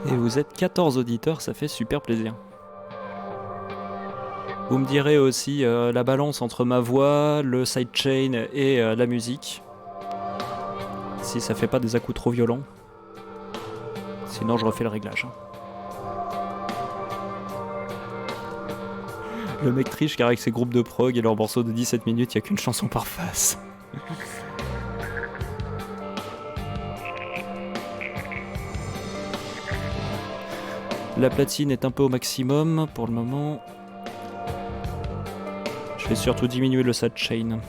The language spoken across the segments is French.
Et vous êtes 14 auditeurs, ça fait super plaisir. Vous me direz aussi la balance entre ma voix, le sidechain et la musique. Si ça fait pas des à-coups trop violents. Sinon je refais le réglage. Le mec triche car avec ses groupes de prog et leurs morceaux de 17 minutes, il n'y a qu'une chanson par face. La platine est un peu au maximum pour le moment. Je vais surtout diminuer le sidechain.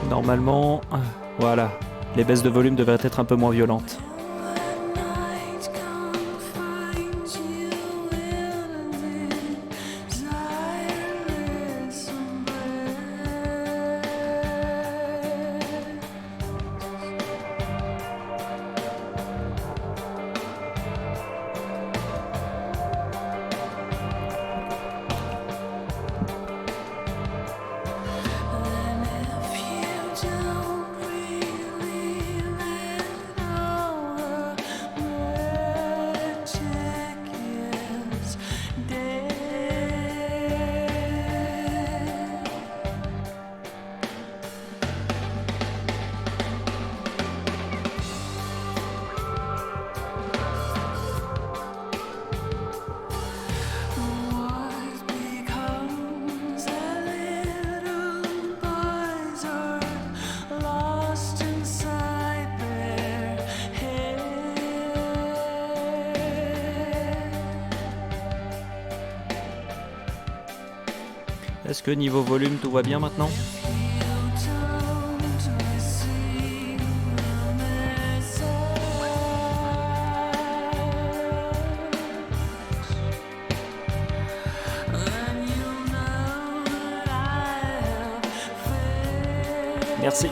Normalement, voilà, les baisses de volume devraient être un peu moins violentes. Est-ce que niveau volume tout va bien maintenant ? Merci.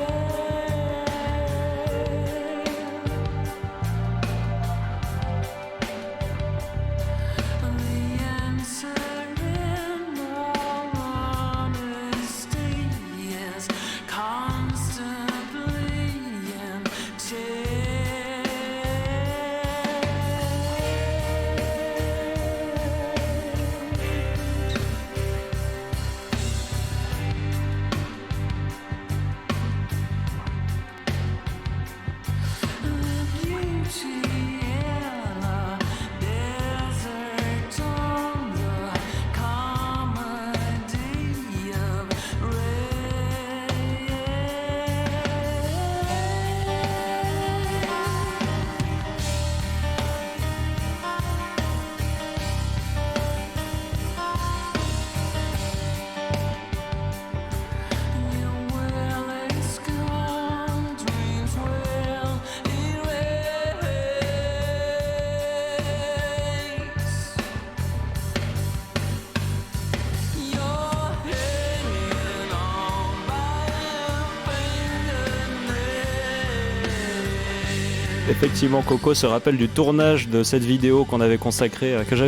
Effectivement, Coco se rappelle du tournage de cette vidéo que j'avais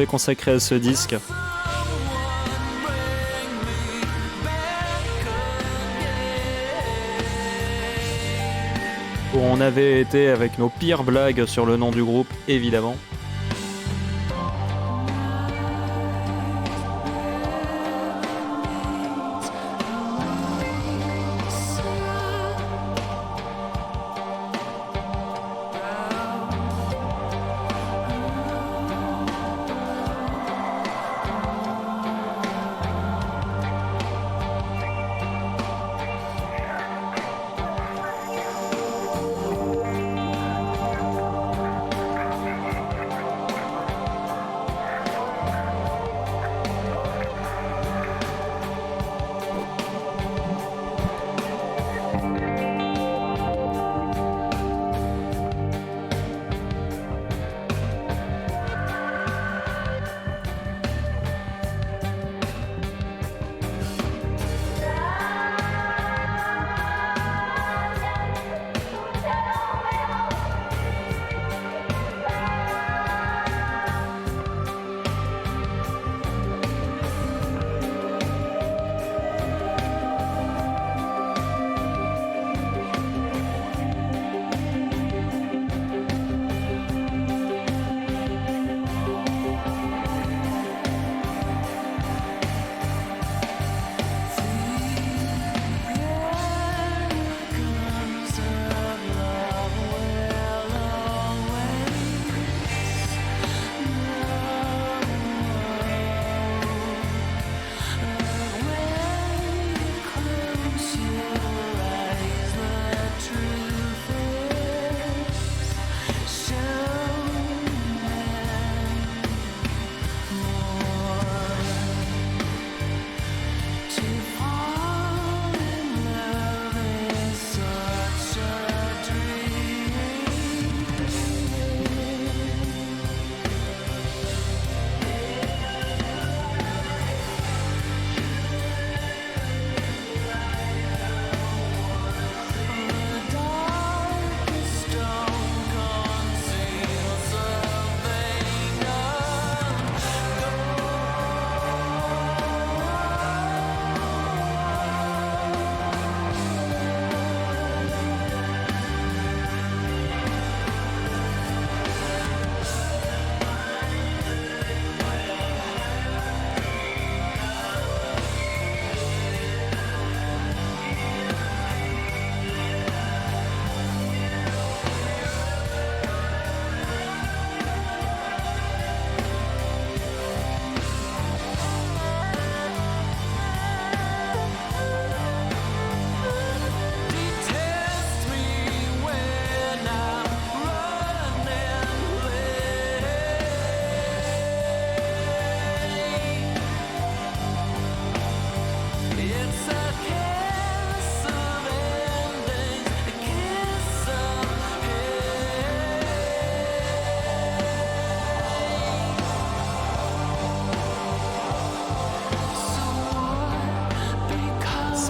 consacrée à ce disque. Où on avait été avec nos pires blagues sur le nom du groupe, évidemment.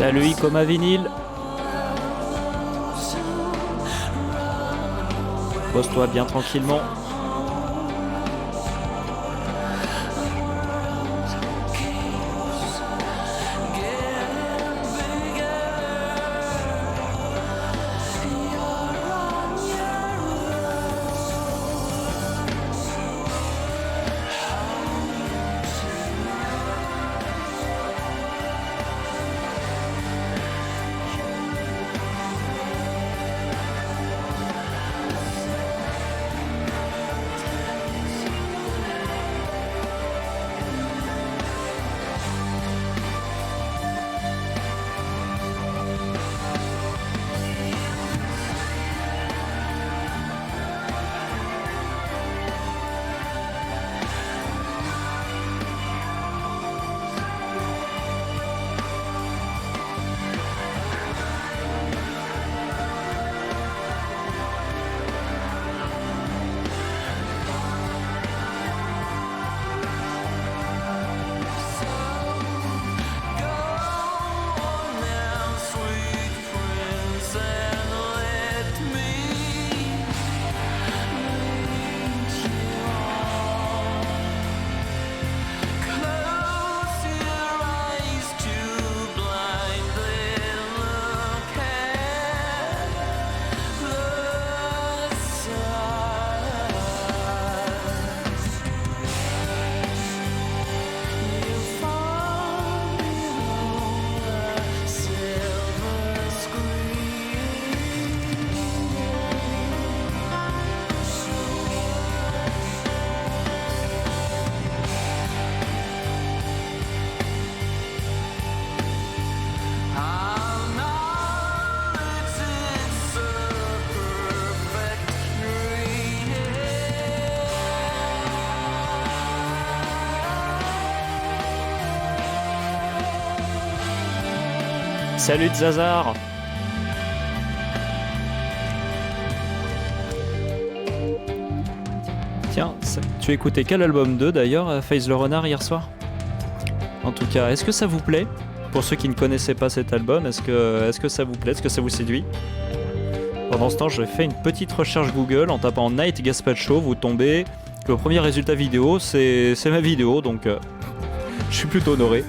Salut Icoma Vinyle. Pose-toi bien tranquillement. Salut Zazar. Tiens, tu écoutais quel album 2 d'ailleurs, Face le Renard, hier soir? En tout cas, est-ce que ça vous plaît? Pour ceux qui ne connaissaient pas cet album, est-ce que ça vous plaît? Est-ce que ça vous séduit? Pendant ce temps, je fais une petite recherche Google en tapant Night Gaspacho, vous tombez. Le premier résultat vidéo, c'est ma vidéo, donc je suis plutôt honoré.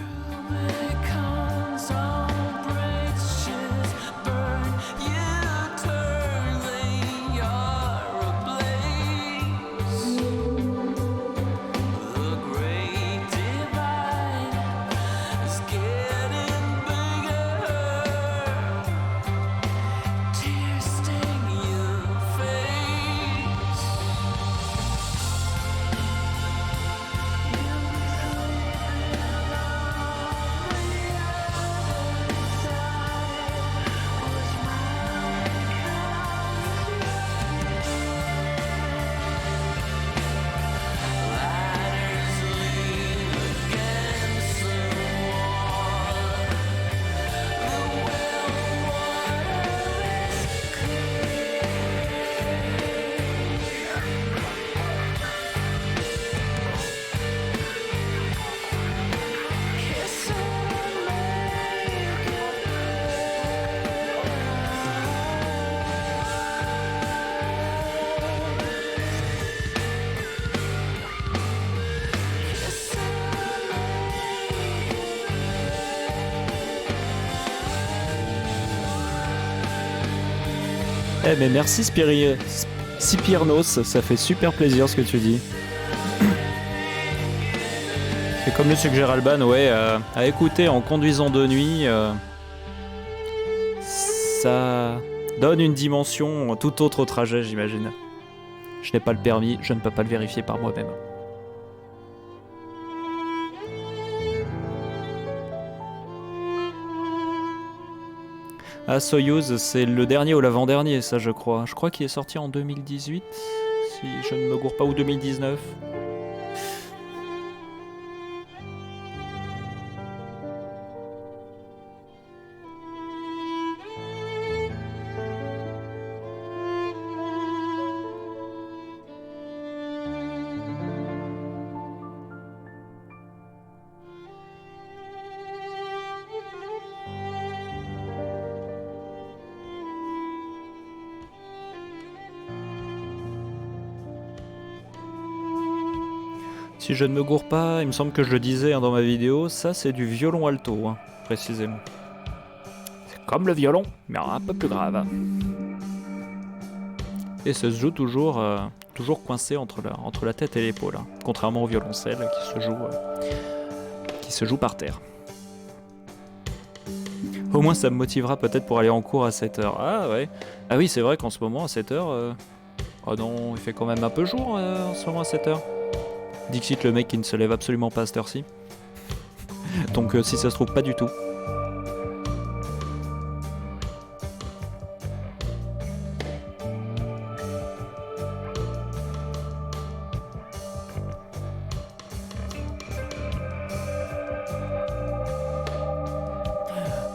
Eh mais merci Spirnos, ça fait super plaisir ce que tu dis. Et comme le suggère Alban, ouais, à écouter en conduisant de nuit, ça donne une dimension tout autre au trajet, j'imagine. Je n'ai pas le permis, je ne peux pas le vérifier par moi-même. Ah, Soyuz, c'est le dernier ou l'avant-dernier, ça je crois. Je crois qu'il est sorti en 2018, si je ne me gourre pas, ou 2019. Si je ne me gourre pas, il me semble que je le disais dans ma vidéo, ça c'est du violon alto, hein, précisément. C'est comme le violon, mais un peu plus grave. Et ça se joue toujours, toujours coincé entre la tête et l'épaule, hein, contrairement au violoncelle qui se joue par terre. Au moins ça me motivera peut-être pour aller en cours à 7h. Ah ouais. Ah oui, c'est vrai qu'en ce moment à 7h... Oh non, il fait quand même un peu jour en ce moment à 7h. Dixit, le mec qui ne se lève absolument pas à cette heure-ci. Donc si ça se trouve, pas du tout.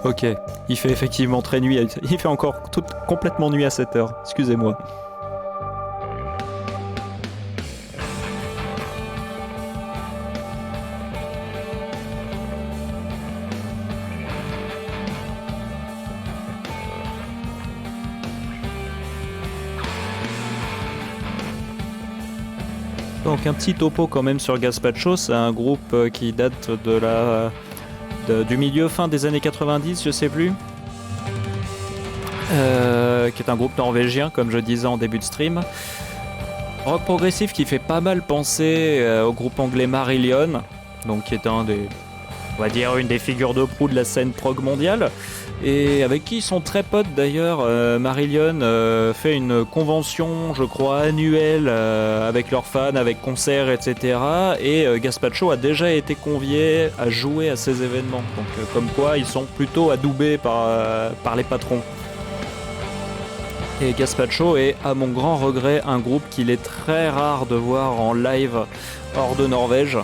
Ok, il fait effectivement très nuit. Il fait encore complètement nuit à 7h. Excusez-moi. Donc un petit topo quand même sur Gazpacho, c'est un groupe qui date du milieu fin des années 90, je sais plus. Qui est un groupe norvégien, comme je disais en début de stream. Rock progressif qui fait pas mal penser au groupe anglais Marillion, donc qui est on va dire une des figures de proue de la scène prog mondiale, et avec qui ils sont très potes d'ailleurs. Marillion fait une convention, je crois, annuelle avec leurs fans, avec concerts, etc. Et Gazpacho a déjà été convié à jouer à ces événements. Donc comme quoi, ils sont plutôt adoubés par les patrons. Et Gazpacho est, à mon grand regret, un groupe qu'il est très rare de voir en live hors de Norvège.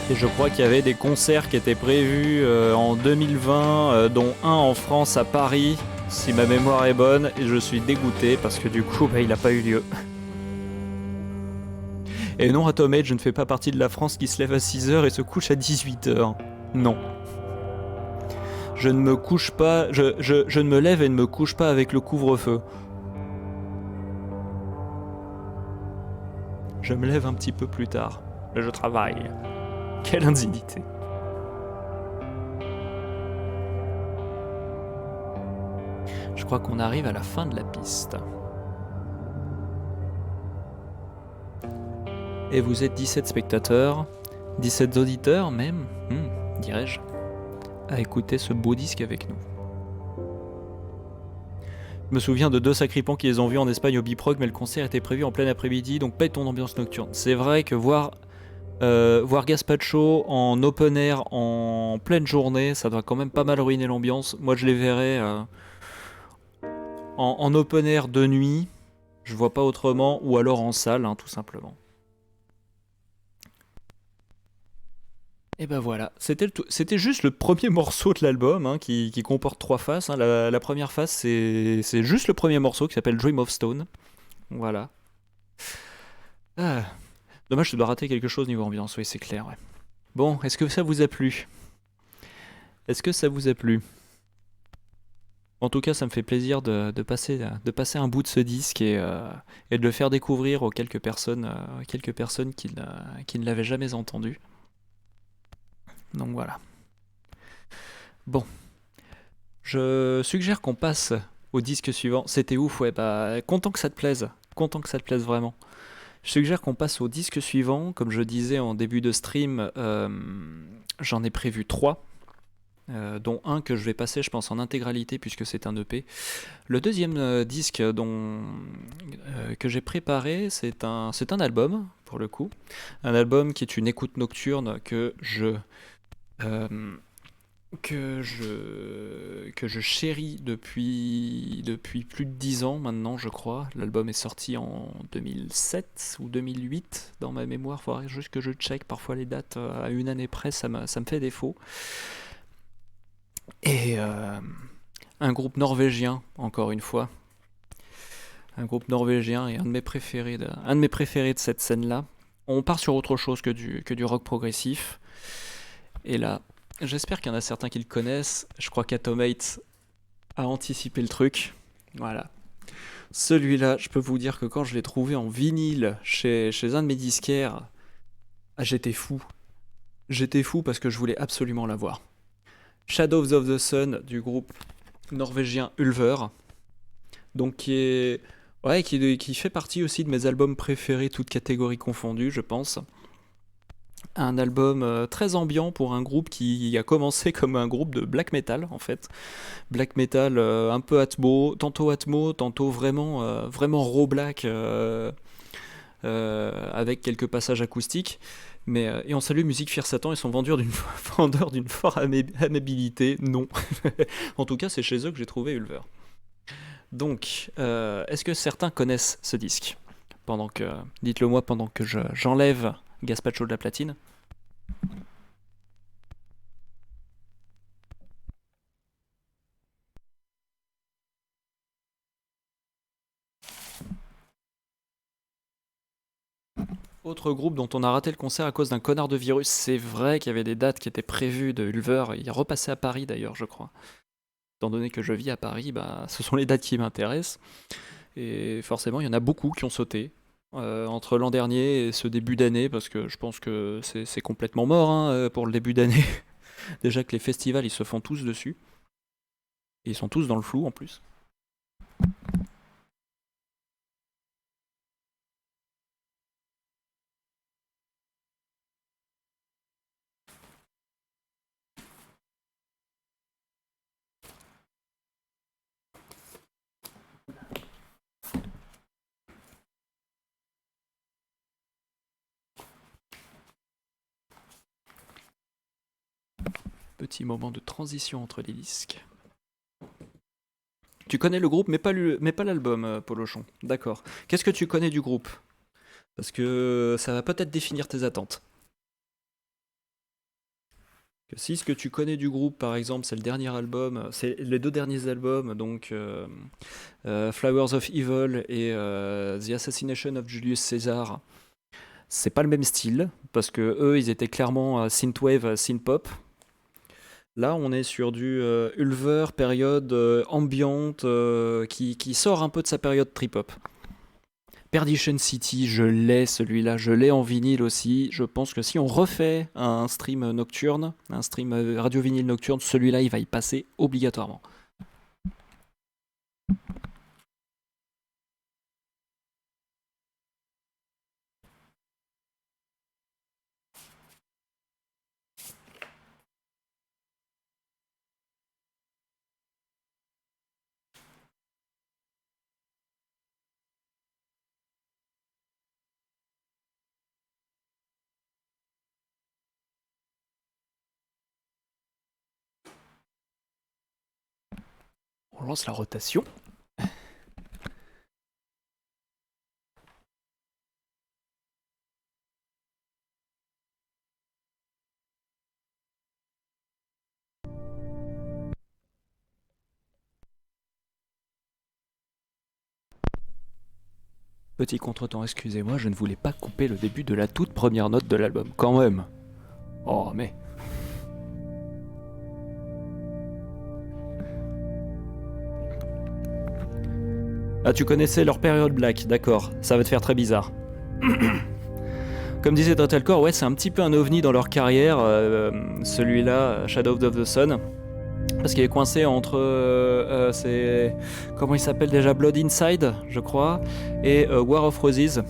Et je crois qu'il y avait des concerts qui étaient prévus en 2020, dont un en France à Paris, si ma mémoire est bonne, et je suis dégoûté parce que du coup, il n'a pas eu lieu. Et non, Atomate, je ne fais pas partie de la France qui se lève à 6h et se couche à 18h. Non. Je ne me couche pas, je ne me lève et ne me couche pas avec le couvre-feu. Je me lève un petit peu plus tard, mais je travaille. Quelle indignité. Je crois qu'on arrive à la fin de la piste. Et vous êtes 17 spectateurs, 17 auditeurs même, dirais-je, à écouter ce beau disque avec nous. Je me souviens de deux sacripants qui les ont vus en Espagne au Biprog, mais le concert était prévu en plein après-midi, donc pas ton ambiance nocturne. C'est vrai que voir Gazpacho en open air en pleine journée, ça doit quand même pas mal ruiner l'ambiance. Moi je les verrais en open air de nuit, je vois pas autrement, ou alors en salle, hein, tout simplement. Et ben voilà, c'était juste le premier morceau de l'album, hein, qui comporte 3 faces. Hein. La première face, c'est juste le premier morceau qui s'appelle Dream of Stone. Voilà. Ah. Dommage, je dois rater quelque chose niveau ambiance, oui, c'est clair. Ouais. Bon, est-ce que ça vous a plu? Est-ce que ça vous a plu? En tout cas, ça me fait plaisir de passer un bout de ce disque et de le faire découvrir aux quelques personnes qui ne l'avaient jamais entendu. Donc voilà. Bon. Je suggère qu'on passe au disque suivant. C'était ouf, ouais, content que ça te plaise. Content que ça te plaise vraiment. Je suggère qu'on passe au disque suivant. Comme je disais en début de stream, j'en ai prévu 3. Dont un que je vais passer, je pense, en intégralité puisque c'est un EP. Le deuxième disque que j'ai préparé, c'est un album, pour le coup. Un album qui est une écoute nocturne que je chéris depuis plus de 10 ans maintenant, je crois. L'album est sorti en 2007 ou 2008 dans ma mémoire. Il faudrait juste que je check parfois les dates à une année près, ça me fait défaut. Et un groupe norvégien, encore une fois. Un groupe norvégien et un de mes préférés de cette scène-là. On part sur autre chose que du rock progressif. Et là, j'espère qu'il y en a certains qui le connaissent. Je crois qu'Atomate a anticipé le truc. Voilà. Celui-là, je peux vous dire que quand je l'ai trouvé en vinyle chez un de mes disquaires, ah, j'étais fou. J'étais fou parce que je voulais absolument l'avoir. Shadows of the Sun du groupe norvégien Ulver, donc qui fait partie aussi de mes albums préférés, toutes catégories confondues, je pense. Un album très ambiant pour un groupe qui a commencé comme un groupe de black metal en fait. Black metal un peu atmo, tantôt vraiment raw black avec quelques passages acoustiques. Et on salue Musique Fear Satan, ils sont vendeurs d'une forte amabilité, non. En tout cas, c'est chez eux que j'ai trouvé Ulver. Donc, est-ce que certains connaissent ce disque dites-le moi pendant que j'enlève Gaspacho de la platine. Autre groupe dont on a raté le concert à cause d'un connard de virus. C'est vrai qu'il y avait des dates qui étaient prévues de Ulver. Il est repassé à Paris d'ailleurs, je crois. Étant donné que je vis à Paris, bah, ce sont les dates qui m'intéressent. Et forcément, il y en a beaucoup qui ont sauté entre l'an dernier et ce début d'année, parce que je pense que c'est complètement mort hein, pour le début d'année. Déjà que les festivals, ils se font tous dessus. Et ils sont tous dans le flou en plus. Petit moment de transition entre les disques. Tu connais le groupe, mais pas l'album, Polochon. D'accord. Qu'est-ce que tu connais du groupe? Parce que ça va peut-être définir tes attentes. Que si ce que tu connais du groupe, par exemple, c'est le dernier album, c'est les deux derniers albums, donc Flowers of Evil et The Assassination of Julius Caesar, c'est pas le même style, parce que eux, ils étaient clairement synthwave, synthpop. Là, on est sur du Ulver, période ambiante, qui sort un peu de sa période trip-hop. Perdition City, je l'ai celui-là, je l'ai en vinyle aussi. Je pense que si on refait un stream nocturne, un stream radio vinyle nocturne, celui-là il va y passer obligatoirement. On lance la rotation. Petit contretemps, excusez-moi, je ne voulais pas couper le début de la toute première note de l'album, quand même. Oh mais... Ah, tu connaissais leur période black, d'accord, ça va te faire très bizarre. Comme disait Dreadcore, ouais, c'est un petit peu un ovni dans leur carrière, celui-là, Shadow of the Sun. Parce qu'il est coincé entre. Comment il s'appelle déjà? Blood Inside, je crois, et War of Roses.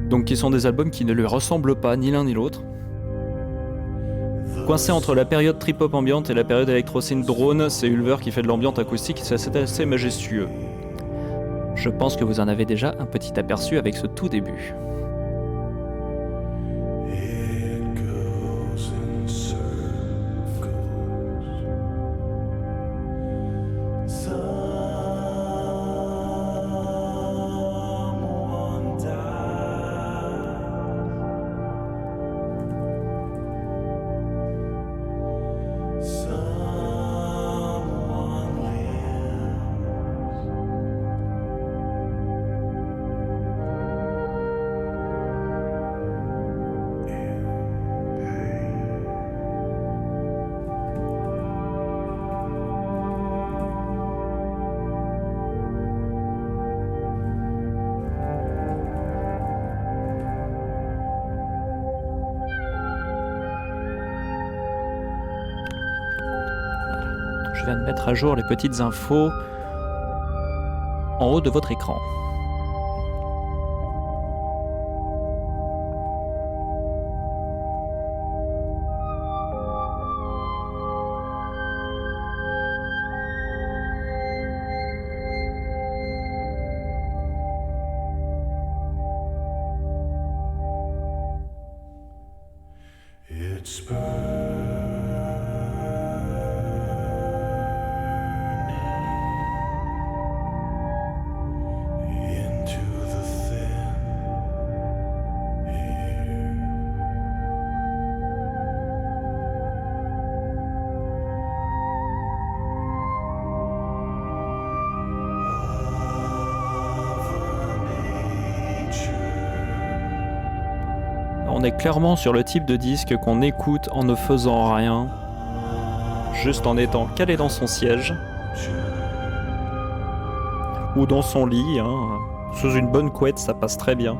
Donc, qui sont des albums qui ne lui ressemblent pas, ni l'un ni l'autre. Coincé entre la période trip-hop ambiante et la période électro-synth drone, c'est Ulver qui fait de l'ambiante acoustique, c'est assez majestueux. Je pense que vous en avez déjà un petit aperçu avec ce tout début. je viens de mettre à jour les petites infos en haut de votre écran. It's burning into the thin air. On est clairement sur le type de disque qu'on écoute en ne faisant rien, juste en étant calé dans son siège ou dans son lit, hein. Sous une bonne couette, ça passe très bien.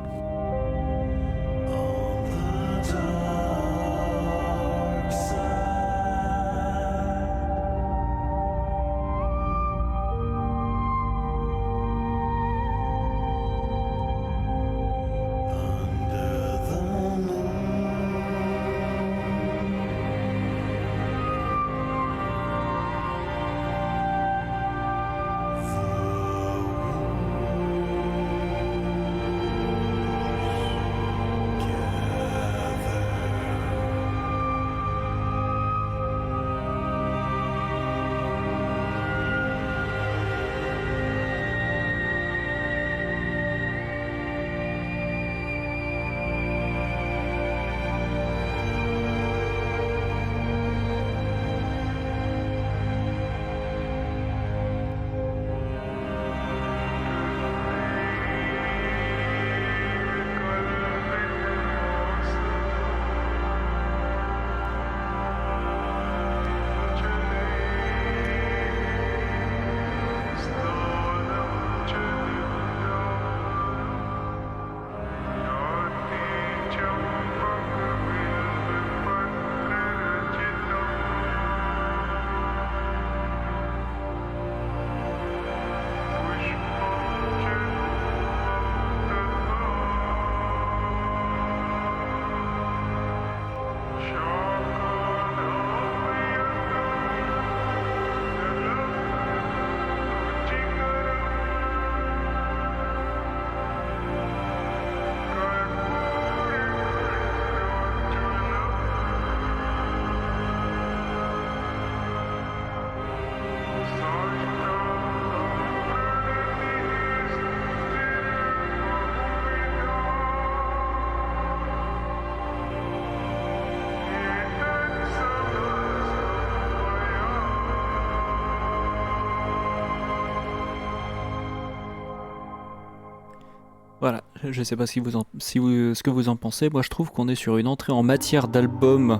Voilà, je sais pas ce que vous en pensez. Moi, je trouve qu'on est sur une entrée en matière d'album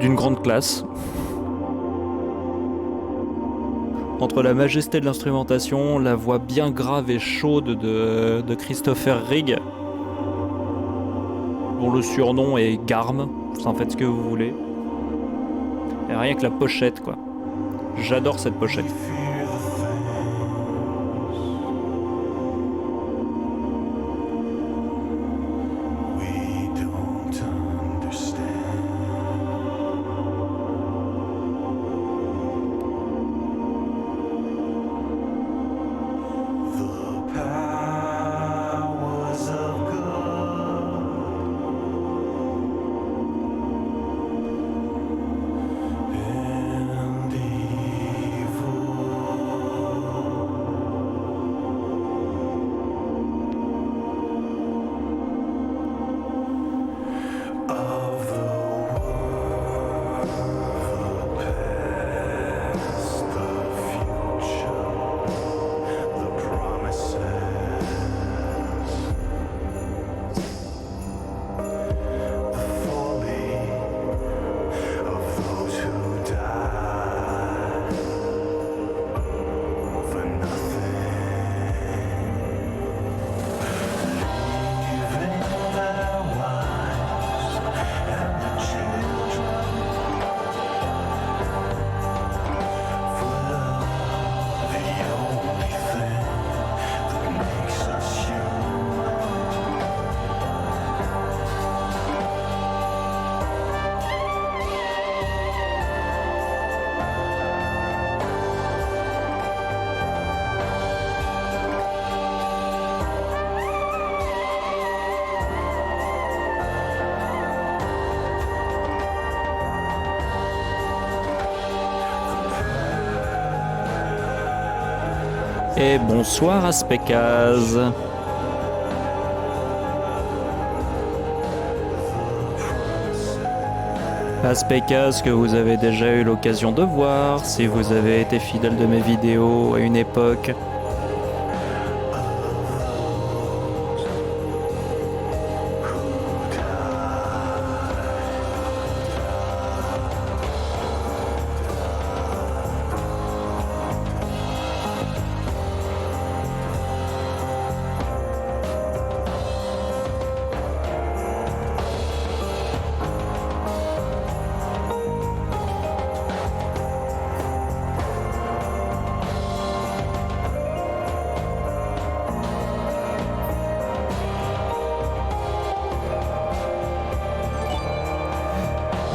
d'une grande classe. Entre la majesté de l'instrumentation, la voix bien grave et chaude de Christopher Rigg, dont le surnom est Garm, vous en faites ce que vous voulez. Et rien que la pochette, quoi. J'adore cette pochette. And evil Et bonsoir Aspecaz. Aspecaz que vous avez déjà eu l'occasion de voir si vous avez été fidèle de mes vidéos à une époque.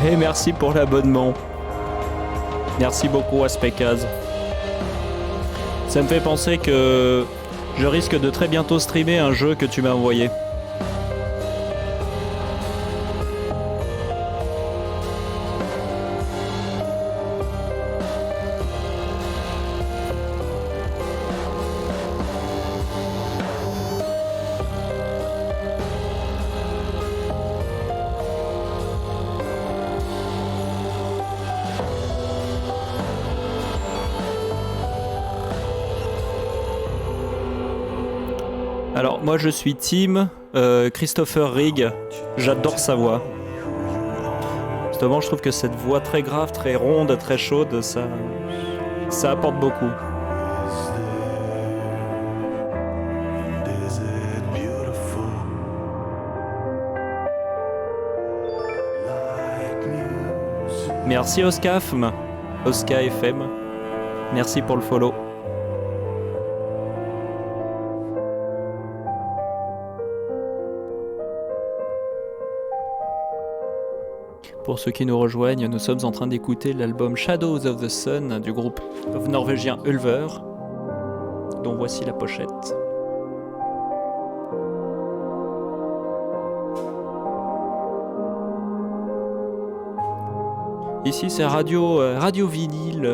Et merci pour l'abonnement. Merci beaucoup Aspecaz. Ça me fait penser que je risque de très bientôt streamer un jeu que tu m'as envoyé. Alors moi je suis team Christopher Rigg, j'adore sa voix. Justement je trouve que cette voix très grave, très ronde, très chaude, ça apporte beaucoup. Is it beautiful? Like music. Merci Oscafm, OscaFM, merci pour le follow. Pour ceux qui nous rejoignent, nous sommes en train d'écouter l'album Shadows of the Sun du groupe norvégien Ulver, dont voici la pochette. Ici c'est radio vinyle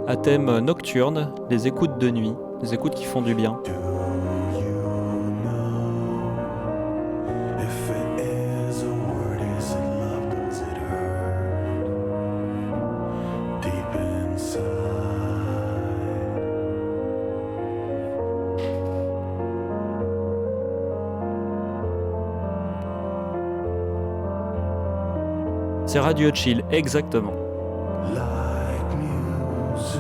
à thème nocturne, des écoutes de nuit, des écoutes qui font du bien. Do you know if it is a word, is it love, does it hurt deep inside? C'est Radio Chill, exactement. Like music.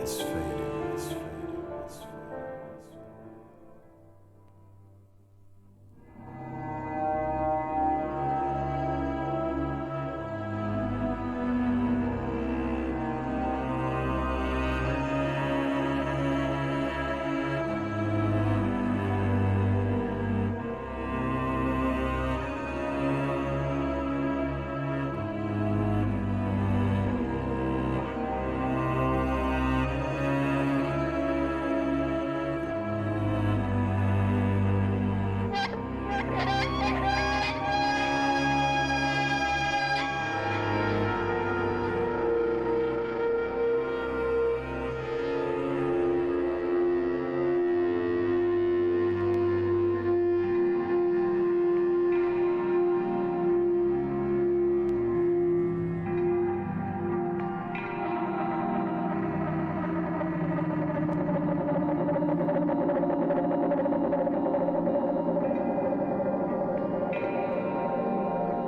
It's fading, it's fading, it's fading.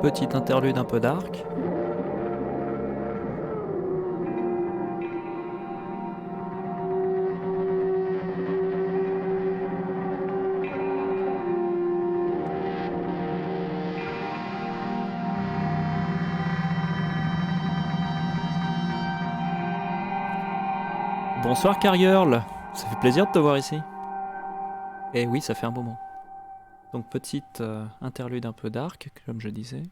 Petite interlude un peu dark. Bonsoir Carriorl, ça fait plaisir de te voir ici. Eh oui, ça fait un moment. Donc petite interlude un peu dark, comme je disais.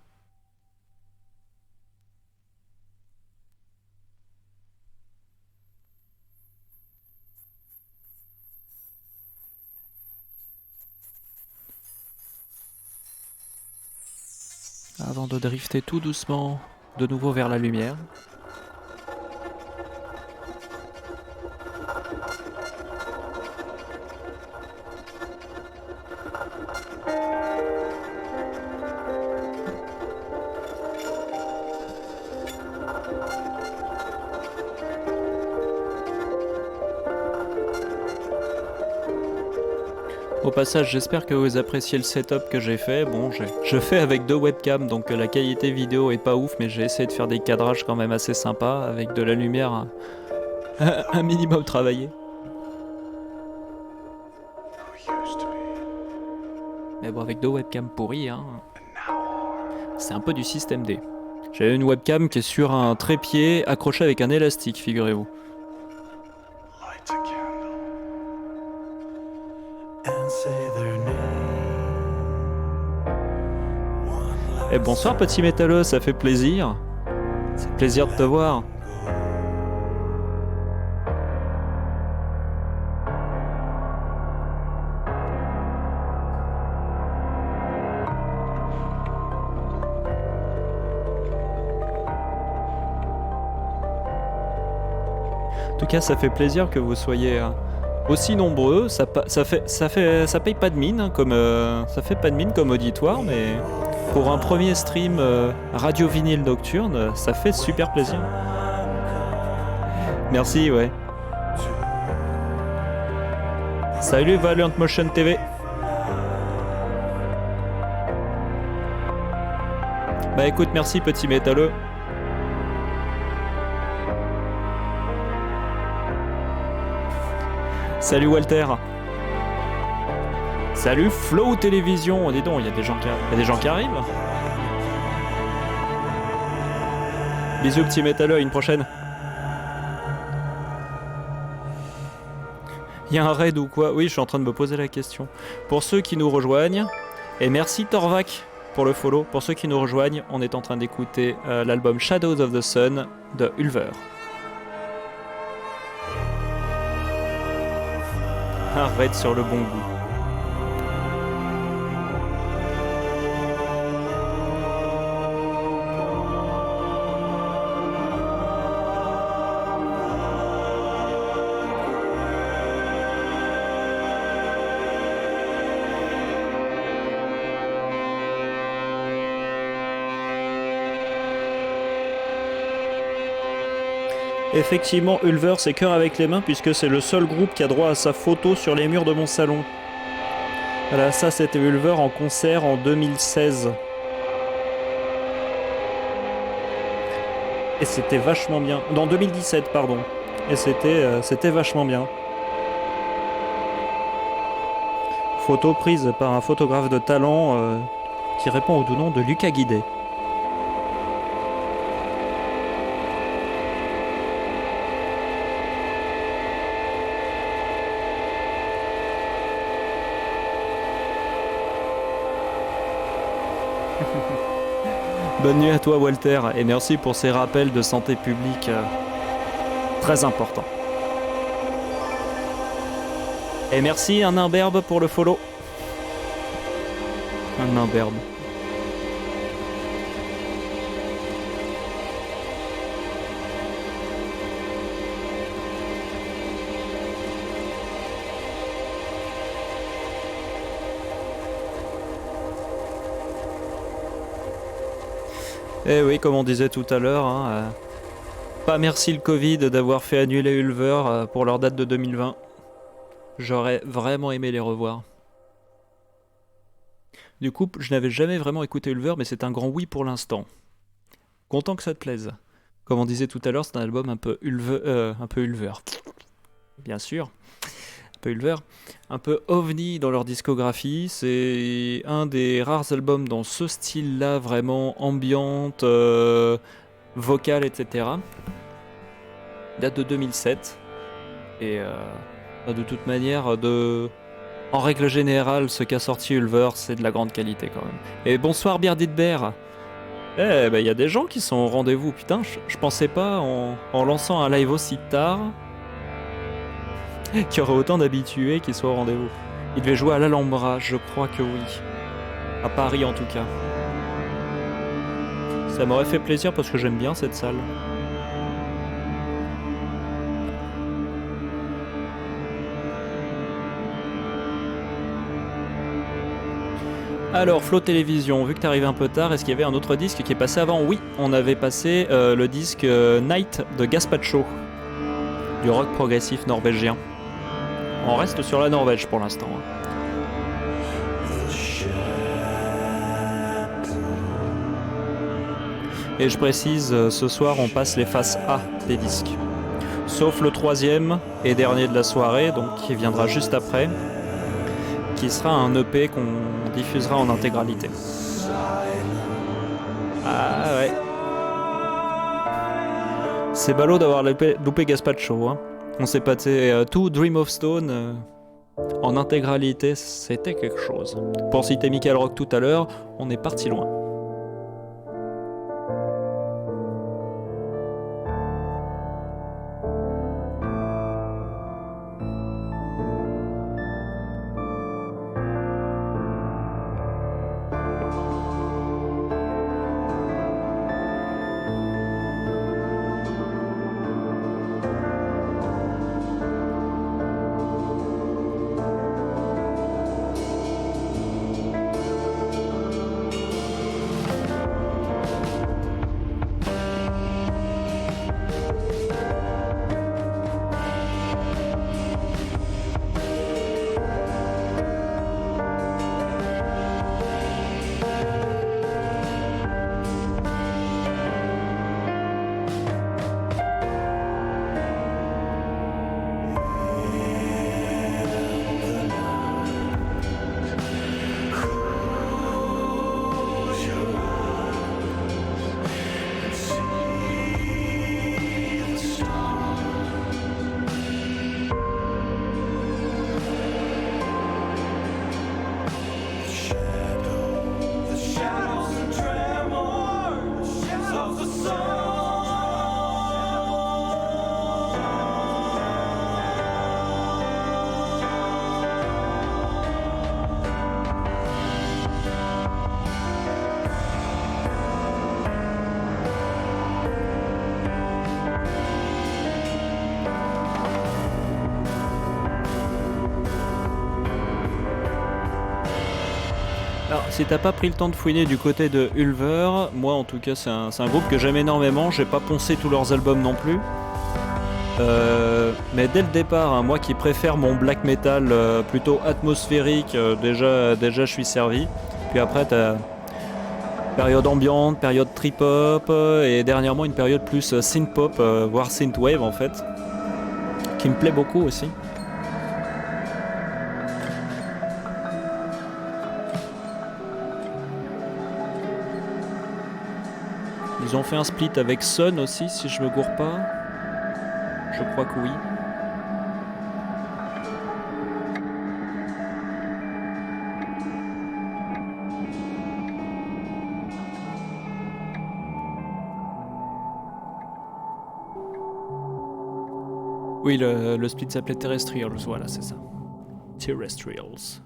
Avant de drifter tout doucement de nouveau vers la lumière. Au passage, j'espère que vous appréciez le setup que j'ai fait. Bon, je fais avec 2 webcams, donc la qualité vidéo est pas ouf, mais j'ai essayé de faire des cadrages quand même assez sympas, avec de la lumière un minimum travaillé. Mais bon, avec 2 webcams pourries, hein, c'est un peu du système D. J'ai une webcam qui est sur un trépied accroché avec un élastique, figurez-vous. Light a candle and say their name. One Et bonsoir petit métalleux, ça fait plaisir. C'est plaisir de te voir. En tout cas, ça fait plaisir que vous soyez aussi nombreux. Ça paye pas de mine, hein, comme ça fait pas de mine comme auditoire, mais pour un premier stream radio vinyle nocturne, ça fait super plaisir. Merci, ouais. Salut Valiant Motion TV. Bah écoute, merci petit métalleux. Salut Walter. Salut Flow Télévision. Dis donc, il y a des gens qui arrivent. Bisous petit métalleux, à une prochaine. Il y a un raid ou quoi? Oui, je suis en train de me poser la question. Pour ceux qui nous rejoignent, et merci Torvac pour le follow. Pour ceux qui nous rejoignent, on est en train d'écouter l'album Shadows of the Sun de Ulver. Un raid sur le bon goût. Effectivement, Ulver, c'est cœur avec les mains puisque c'est le seul groupe qui a droit à sa photo sur les murs de mon salon. Voilà, ça c'était Ulver en concert en 2016. Et c'était vachement bien. Non, 2017, pardon. Et c'était vachement bien. Photo prise par un photographe de talent qui répond au doux nom de Lucas Guidet. Bonne nuit à toi Walter et merci pour ces rappels de santé publique très importants. Et merci un imberbe pour le follow. Un imberbe. Eh oui, comme on disait tout à l'heure, hein, pas merci le Covid d'avoir fait annuler Ulver pour leur date de 2020. J'aurais vraiment aimé les revoir. Du coup, je n'avais jamais vraiment écouté Ulver, mais c'est un grand oui pour l'instant. Content que ça te plaise. Comme on disait tout à l'heure, c'est un album un peu Ulver. Bien sûr. Un peu Ulver. Un peu ovni dans leur discographie. C'est un des rares albums dans ce style-là, vraiment ambiante, vocale, etc. Date de 2007. Et de toute manière, En règle générale, ce qu'a sorti Ulver, c'est de la grande qualité quand même. Et bonsoir Birdie de Bear. Eh ben, y a des gens qui sont au rendez-vous. Putain, je pensais pas en lançant un live aussi tard qu'il y aurait autant d'habitués qui soient au rendez-vous. Il devait jouer à l'Alhambra, je crois que oui. À Paris en tout cas. Ça m'aurait fait plaisir parce que j'aime bien cette salle. Alors, Flow Télévision, vu que t'es arrivé un peu tard, est-ce qu'il y avait un autre disque qui est passé avant? Oui, on avait passé le disque Night de Gaspacho, du rock progressif norvégien. On reste sur la Norvège pour l'instant. Et je précise, ce soir on passe les faces A des disques. Sauf le troisième et dernier de la soirée, donc qui viendra juste après, qui sera un EP qu'on diffusera en intégralité. Ah ouais. C'est ballot d'avoir loupé Gaspacho. Hein. On s'est pâté tout Dream of Stone en intégralité, c'était quelque chose. Pour citer Michael Rock tout à l'heure, on est parti loin. Alors, si t'as pas pris le temps de fouiner du côté de Ulver, moi en tout cas c'est un groupe que j'aime énormément, j'ai pas poncé tous leurs albums non plus. Mais dès le départ, hein, moi qui préfère mon black metal plutôt atmosphérique, déjà je suis servi. Puis après t'as période ambiante, période trip-hop et dernièrement une période plus synth-pop, voire synth-wave en fait, qui me plaît beaucoup aussi. Ils ont fait un split avec Sun aussi, si je me gourre pas. Je crois que oui. Oui, le split s'appelait Terrestrials, voilà, c'est ça. Terrestrials.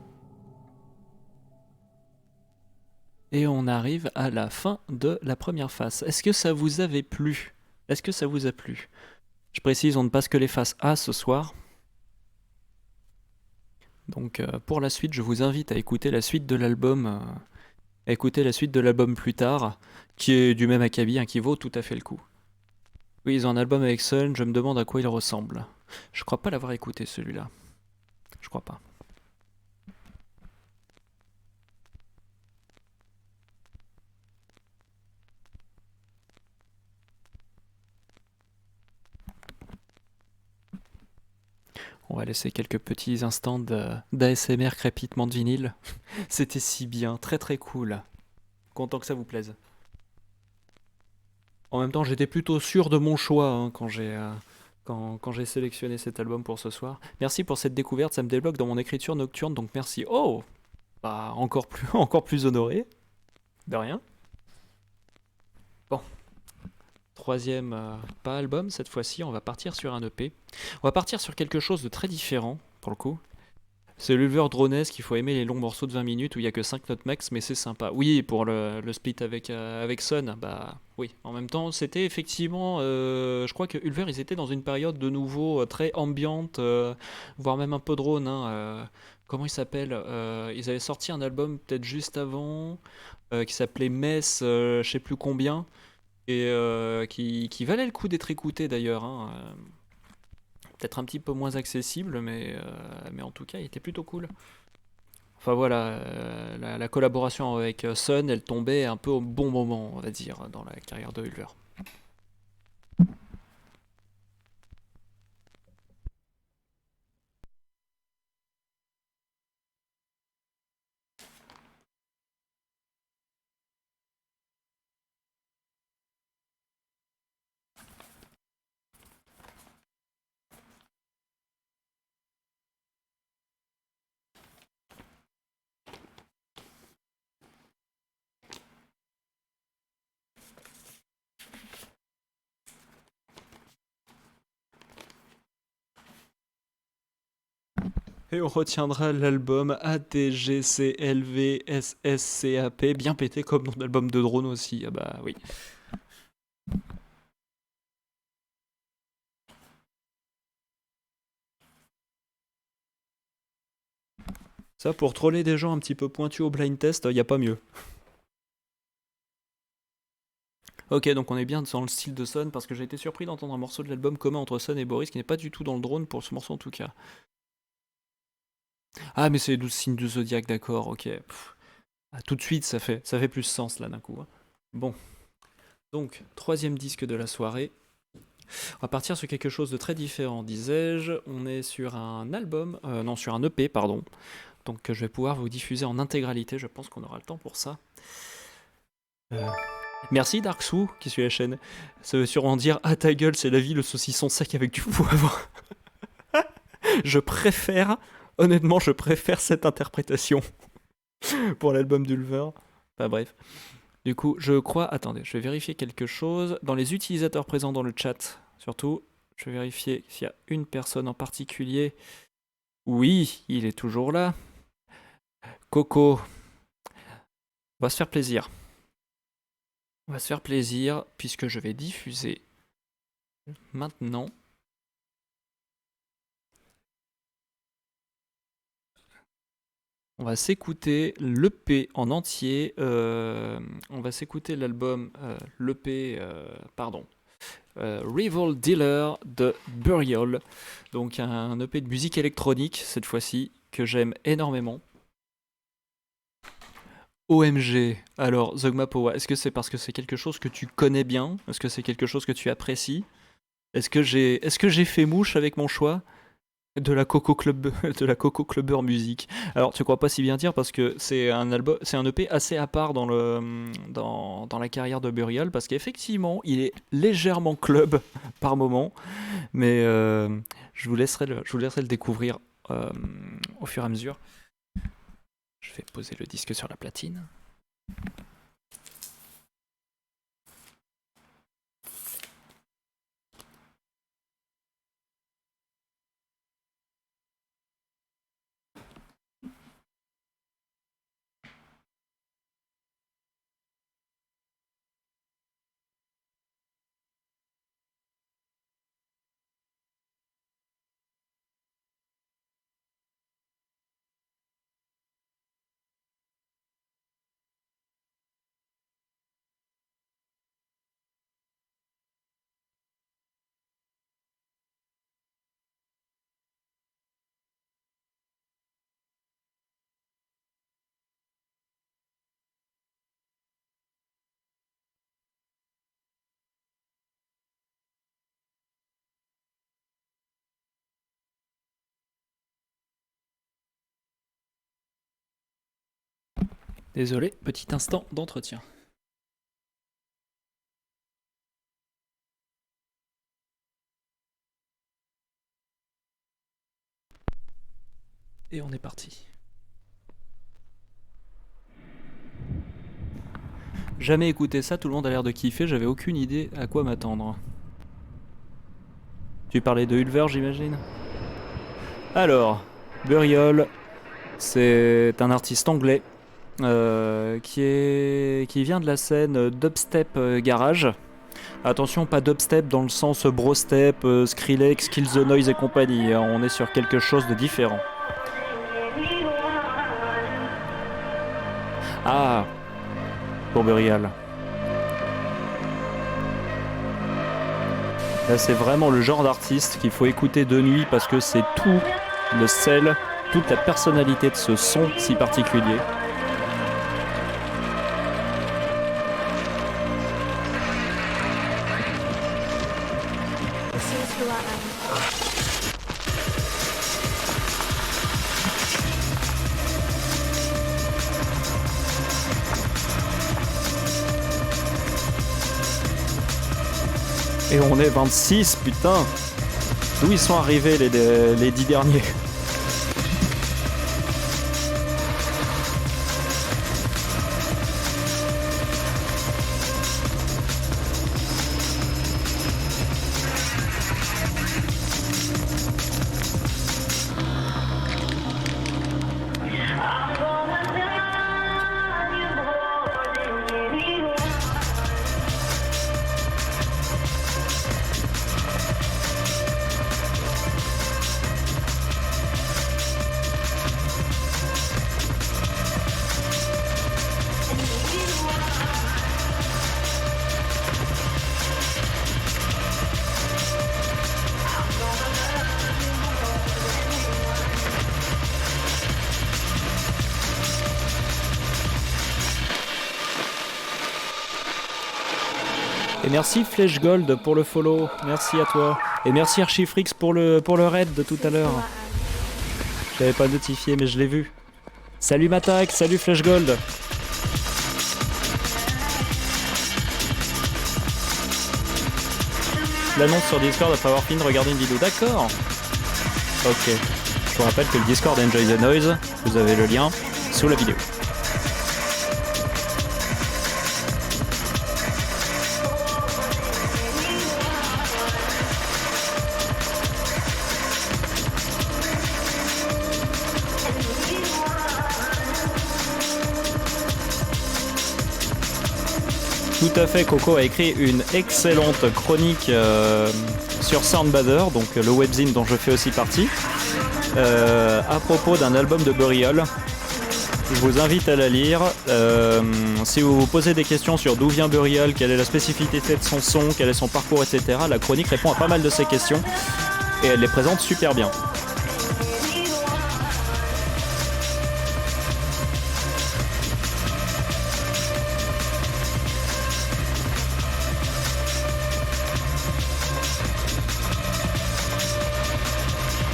Et on arrive à la fin de la première phase. Est-ce que ça vous avait plu? Est-ce que ça vous a plu? Je précise, on ne passe que les phases A ce soir. Donc pour la suite, je vous invite à écouter la suite de l'album, plus tard, qui est du même acabit, hein, qui vaut tout à fait le coup. Oui, ils ont un album avec Sun, je me demande à quoi il ressemble. Je crois pas l'avoir écouté celui-là. Je crois pas. On va laisser quelques petits instants d'ASMR crépitement de vinyle. C'était si bien, très très cool. Content que ça vous plaise. En même temps, j'étais plutôt sûr de mon choix hein, quand quand j'ai sélectionné cet album pour ce soir. Merci pour cette découverte, ça me débloque dans mon écriture nocturne, donc merci. Oh, bah encore plus, encore plus honoré. De rien. Bon, troisième, pas album cette fois-ci, on va partir sur un EP. On va partir sur quelque chose de très différent pour le coup. C'est l'Ulver Dronesque, qu'il faut aimer les longs morceaux de 20 minutes où il y a que 5 notes max, mais c'est sympa. Oui, pour le split avec Sun, bah oui. En même temps, c'était effectivement. Je crois que Ulver, ils étaient dans une période de nouveau très ambiante, voire même un peu drone. Hein, comment il s'appelle Ils avaient sorti un album peut-être juste avant, qui s'appelait Mess, je sais plus combien, et qui valait le coup d'être écouté d'ailleurs. Hein, peut-être un petit peu moins accessible, mais en tout cas, il était plutôt cool. Enfin voilà, la collaboration avec Sun, elle tombait un peu au bon moment, on va dire, dans la carrière de Ulver. Et on retiendra l'album ATGCLVSSCAP, bien pété comme nom d'album de drone aussi. Ah bah oui. Ça, pour troller des gens un petit peu pointus au blind test, y a pas mieux. Ok, donc on est bien dans le style de Sun, parce que j'ai été surpris d'entendre un morceau de l'album commun entre Sun et Boris, qui n'est pas du tout dans le drone pour ce morceau en tout cas. Ah, mais c'est 12 signes du zodiaque, d'accord, ok. Ah, tout de suite, ça fait plus sens là d'un coup. Hein. Bon, donc, troisième disque de la soirée. On va partir sur quelque chose de très différent, disais-je. On est sur un album, non, sur un EP, pardon. Donc, que je vais pouvoir vous diffuser en intégralité. Je pense qu'on aura le temps pour ça. Euh, Merci Darksou qui suit la chaîne. Ça veut sûrement dire ah ta gueule, c'est la vie, le saucisson sec avec du poivre. Je préfère, honnêtement, je préfère cette interprétation pour l'album d'Ulver. Enfin bref. Du coup, je crois. Attendez, je vais vérifier quelque chose. Dans les utilisateurs présents dans le chat, surtout, je vais vérifier s'il y a une personne en particulier. Oui, il est toujours là. Coco, on va se faire plaisir. On va se faire plaisir puisque je vais diffuser maintenant. On va s'écouter l'EP en entier. On va s'écouter l'album, l'EP, pardon. Rival Dealer de Burial. Donc un EP de musique électronique cette fois-ci que j'aime énormément. OMG, alors Zogma Powa, est-ce que c'est parce que c'est quelque chose que tu connais bien? Est-ce que c'est quelque chose que tu apprécies? Est-ce que j'ai fait mouche avec mon choix? De la Coco Club, de la Coco Clubber musique. Alors tu crois pas si bien dire parce que c'est un album, c'est un EP assez à part dans la carrière de Burial parce qu'effectivement il est légèrement club par moment, mais je vous laisserai le découvrir au fur et à mesure. Je vais poser le disque sur la platine. Désolé, petit instant d'entretien. Et on est parti. Jamais écouté ça, tout le monde a l'air de kiffer, j'avais aucune idée à quoi m'attendre. Tu parlais de Ulver, j'imagine? Alors, Burial, c'est un artiste anglais qui vient de la scène dubstep garage. Attention, pas dubstep dans le sens brostep, Skrillex, Kill the Noise et compagnie, hein, on est sur quelque chose de différent. Ah, pour Burial. Là, c'est vraiment le genre d'artiste qu'il faut écouter de nuit parce que c'est tout le sel, toute la personnalité de ce son si particulier. This is who I am. Et on est 26, putain. D'où ils sont arrivés les 10 derniers? Et merci Flèche Gold pour le follow, merci à toi. Et merci Archifrix pour le raid de tout à l'heure. Je l'avais pas notifié mais je l'ai vu. Salut Matak, salut Flèche Gold. L'annonce sur Discord après avoir fini de regarder une vidéo, d'accord. Ok, je vous rappelle que le Discord Enjoy the Noise, vous avez le lien sous la vidéo. Tout à fait, Coco a écrit une excellente chronique sur Soundbather, donc le webzine dont je fais aussi partie, à propos d'un album de Burial. Je vous invite à la lire. Si vous vous posez des questions sur d'où vient Burial, quelle est la spécificité de son son, quel est son parcours, etc., la chronique répond à pas mal de ces questions et elle les présente super bien.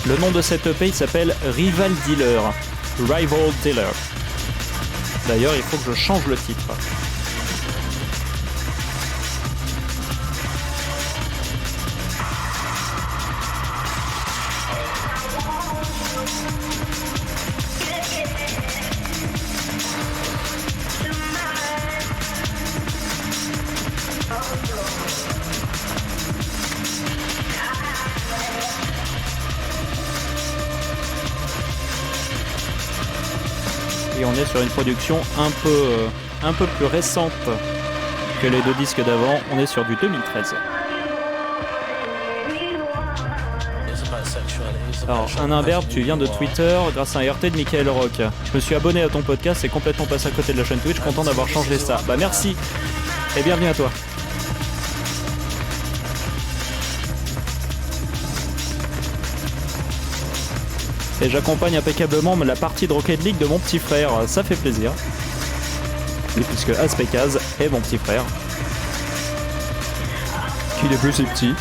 Le nom de cette EP, il s'appelle Rival Dealer. Rival Dealer. D'ailleurs, il faut que je change le titre. Et on est sur une production un peu plus récente que les deux disques d'avant. On est sur du 2013. Alors, un imberbe, tu viens de Twitter grâce à un RT de Michael Rock. Je me suis abonné à ton podcast et complètement passé à côté de la chaîne Twitch, content d'avoir changé ça. Bah merci et bienvenue à toi. Et j'accompagne impeccablement la partie de Rocket League de mon petit frère, ça fait plaisir. Et puisque Aspecaz est mon petit frère. Qu'il est plus si petit.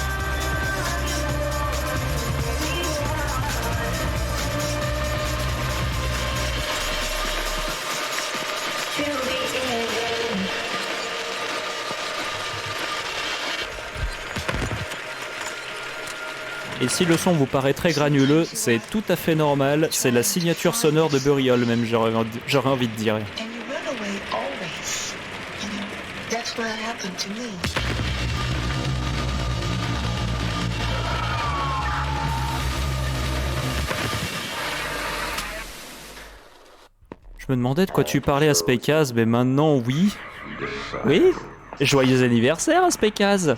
Et si le son vous paraît très granuleux, c'est tout à fait normal, c'est la signature sonore de Burial même, j'aurais envie de dire. And you run away always. You know, that's what happened to me. Je me demandais de quoi tu parlais à Spécaz, mais maintenant oui. Oui. Joyeux anniversaire à Spécaz.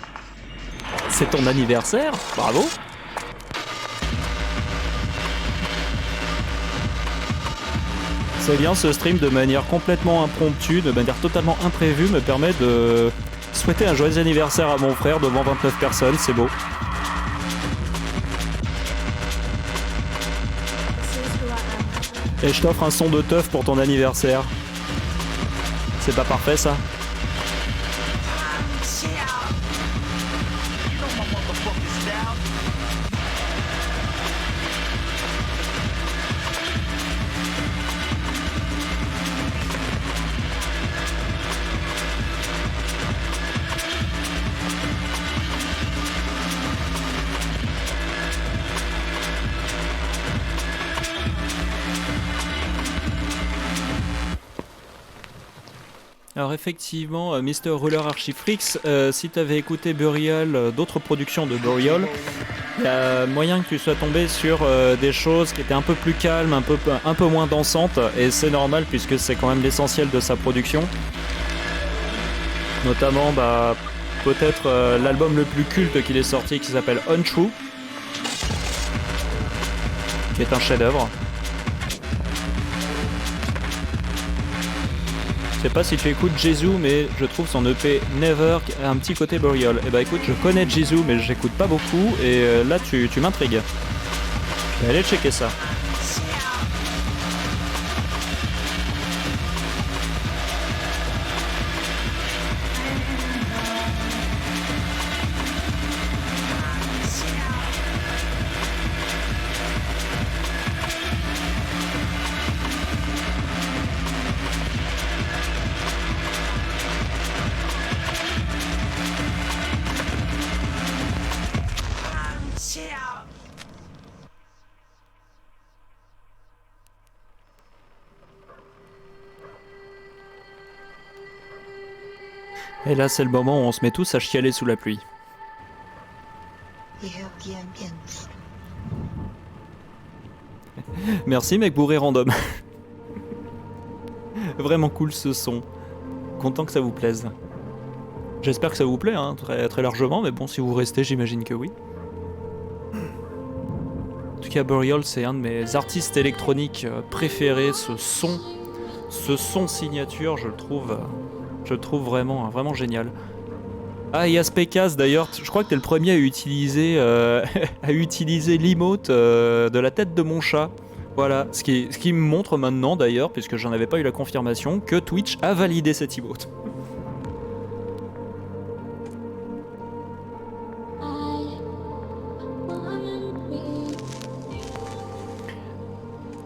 C'est ton anniversaire, bravo. C'est bien, ce stream de manière complètement impromptue, de manière totalement imprévue, me permet de souhaiter un joyeux anniversaire à mon frère devant 29 personnes, c'est beau. This is who I am. Et je t'offre un son de teuf pour ton anniversaire. C'est pas parfait ça? Alors effectivement, Mr. Ruler Archifrix, si tu avais écouté Burial, d'autres productions de Burial, il y a moyen que tu sois tombé sur des choses qui étaient un peu plus calmes, un peu moins dansantes, et c'est normal puisque c'est quand même l'essentiel de sa production. Notamment, peut-être l'album le plus culte qu'il ait sorti qui s'appelle Untrue, qui est un chef-d'œuvre. Je sais pas si tu écoutes Jésus, mais je trouve son EP Never a un petit côté Burial. Et bah écoute, je connais Jésus, mais j'écoute pas beaucoup, et là tu m'intrigues. Je vais aller checker ça. Et là, c'est le moment où on se met tous à chialer sous la pluie. Merci mec bourré random. Vraiment cool ce son. Content que ça vous plaise. J'espère que ça vous plaît, hein, très, très largement, mais bon, si vous restez, j'imagine que oui. En tout cas, Burial, c'est un de mes artistes électroniques préférés. Ce son signature, je le trouve vraiment, vraiment génial. Ah, il y a Spécaz d'ailleurs, je crois que t'es le premier à utiliser, à utiliser l'emote de la tête de mon chat. Voilà, ce qui me montre maintenant d'ailleurs, puisque j'en avais pas eu la confirmation, que Twitch a validé cet emote.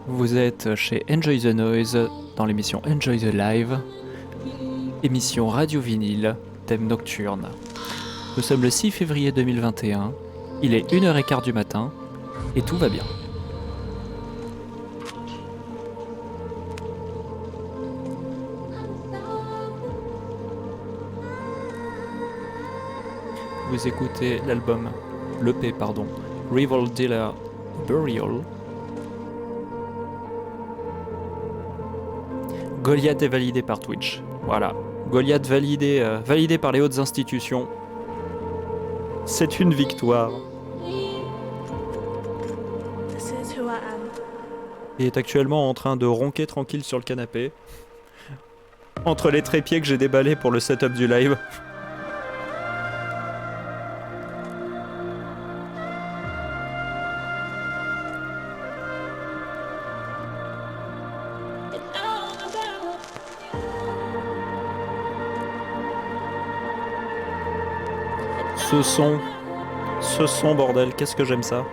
Vous êtes chez Enjoy the Noise, dans l'émission Enjoy the Live, émission Radio Vinyle, thème nocturne. Nous sommes le 6 février 2021, il est 1h15 du matin, et tout va bien. Vous écoutez l'album, l'EP pardon, Rival Dealer Burial. Goliath est validé par Twitch. Voilà. Goliath validé par les hautes institutions. C'est une victoire. This is who I am. Il est actuellement en train de ronquer tranquille sur le canapé. Entre les trépieds que j'ai déballés pour le setup du live. Ce son bordel, qu'est-ce que j'aime ça.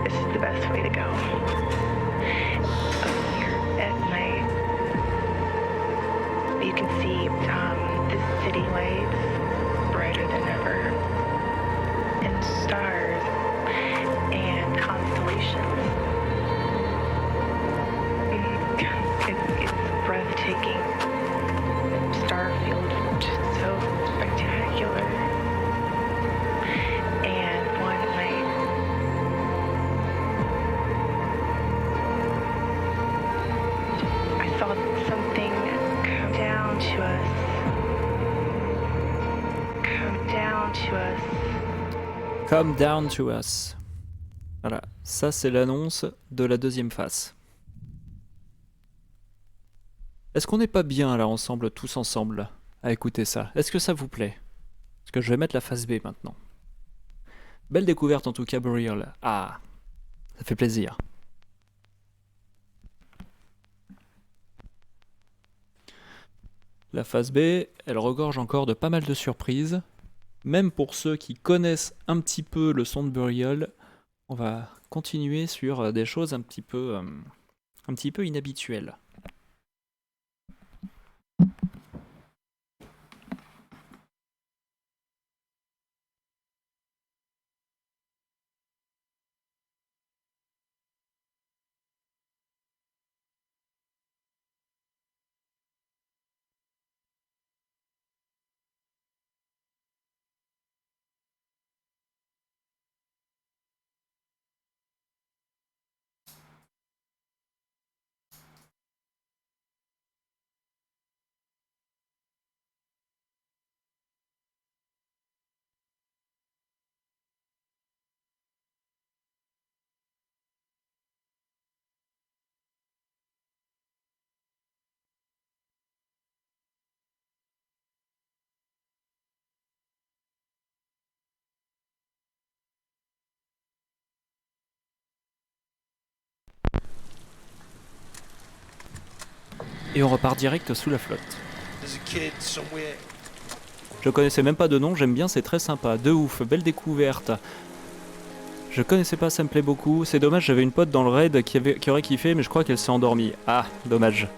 This is the best way to go. Come down to us. Voilà, ça c'est l'annonce de la deuxième phase. Est-ce qu'on n'est pas bien là ensemble, tous ensemble, à écouter ça? Est-ce que ça vous plaît? Parce que je vais mettre la phase B maintenant. Belle découverte en tout cas, Burial. Ah, ça fait plaisir. La phase B, elle regorge encore de pas mal de surprises. Même pour ceux qui connaissent un petit peu le son de Burial, on va continuer sur des choses un petit peu inhabituelles. Et on repart direct sous la flotte. Je connaissais même pas de nom, j'aime bien, c'est très sympa. De ouf, belle découverte. Je connaissais pas, ça me plaît beaucoup. C'est dommage, j'avais une pote dans le raid qui aurait kiffé, mais je crois qu'elle s'est endormie. Ah, dommage.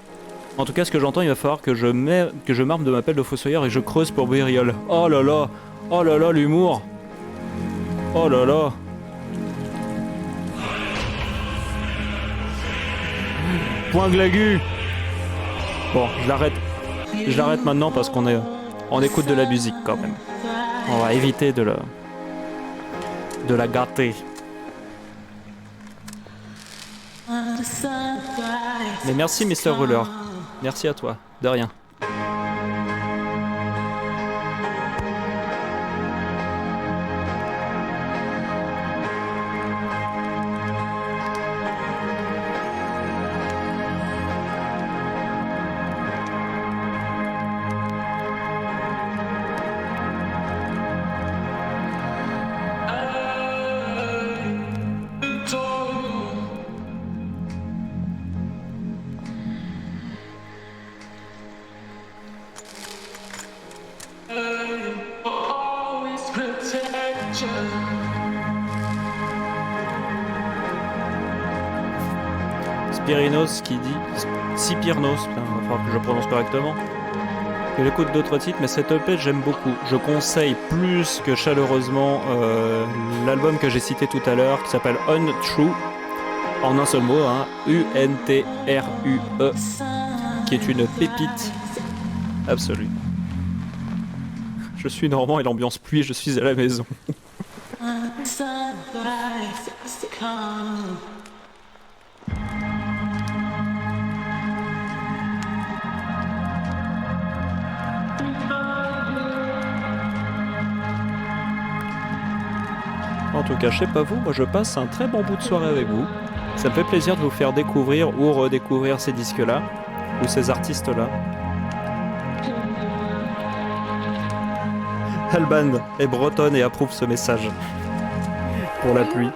En tout cas, ce que j'entends, il va falloir que je m'arme de ma pelle de fossoyeur et je creuse pour Burial. Oh là là, l'humour. Oh là là. Point glagu. Bon, je l'arrête maintenant parce on écoute de la musique quand même. On va éviter de la gâter. Mais merci Mr. Ruler. Merci à toi. De rien. Spyrinos qui dit... Sipirnos, putain, il va falloir que je prononce correctement. Je l'écoute d'autres titres, mais cette EP j'aime beaucoup. Je conseille plus que chaleureusement l'album que j'ai cité tout à l'heure, qui s'appelle Untrue, en un seul mot, hein, U-N-T-R-U-E, qui est une pépite absolue. Je suis normand et l'ambiance pluie, je suis à la maison. En tout cas, je sais pas vous, moi je passe un très bon bout de soirée avec vous. Ça me fait plaisir de vous faire découvrir ou redécouvrir ces disques-là, ou ces artistes-là. Alban est bretonne et approuve ce message. Pour la pluie.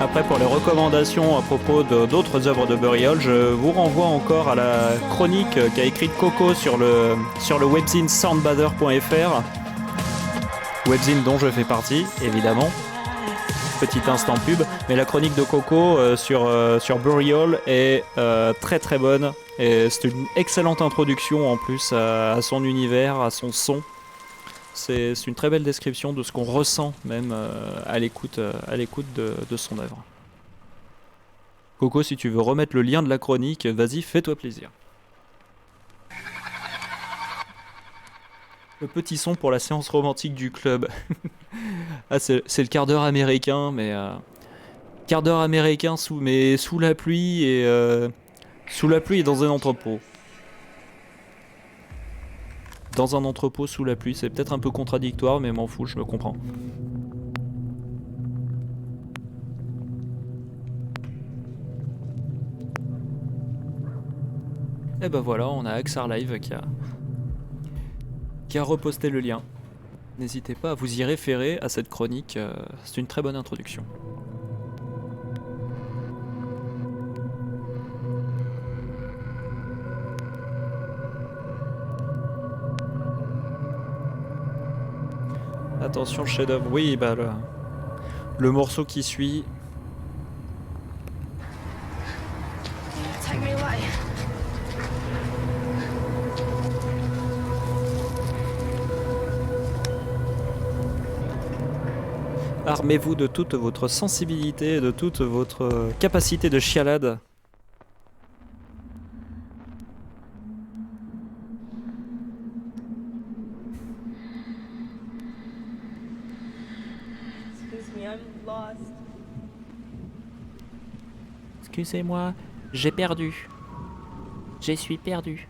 Après, pour les recommandations à propos d'autres œuvres de Burial, je vous renvoie encore à la chronique qu'a écrite Coco sur le webzine soundbather.fr, webzine dont je fais partie, évidemment. Petit instant pub, mais la chronique de Coco sur Burial est très très bonne, et c'est une excellente introduction en plus à son univers, à son son. C'est une très belle description de ce qu'on ressent même à l'écoute de son œuvre. Coco, si tu veux remettre le lien de la chronique, vas-y, fais-toi plaisir. Le petit son pour la séance romantique du club. Ah, c'est le quart d'heure américain, mais... quart d'heure américain mais sous la pluie et... sous la pluie et dans un entrepôt. Dans un entrepôt sous la pluie, c'est peut-être un peu contradictoire, mais m'en fous, je me comprends. Et ben voilà, on a Axar Live qui a reposté le lien. N'hésitez pas à vous y référer à cette chronique, c'est une très bonne introduction. Attention, le chef-d'œuvre. Oui, bah le morceau qui suit. Take me away. Armez-vous de toute votre sensibilité, de toute votre capacité de chialade. Excuse me, I'm lost. Excusez-moi, j'ai perdu. Je suis perdu.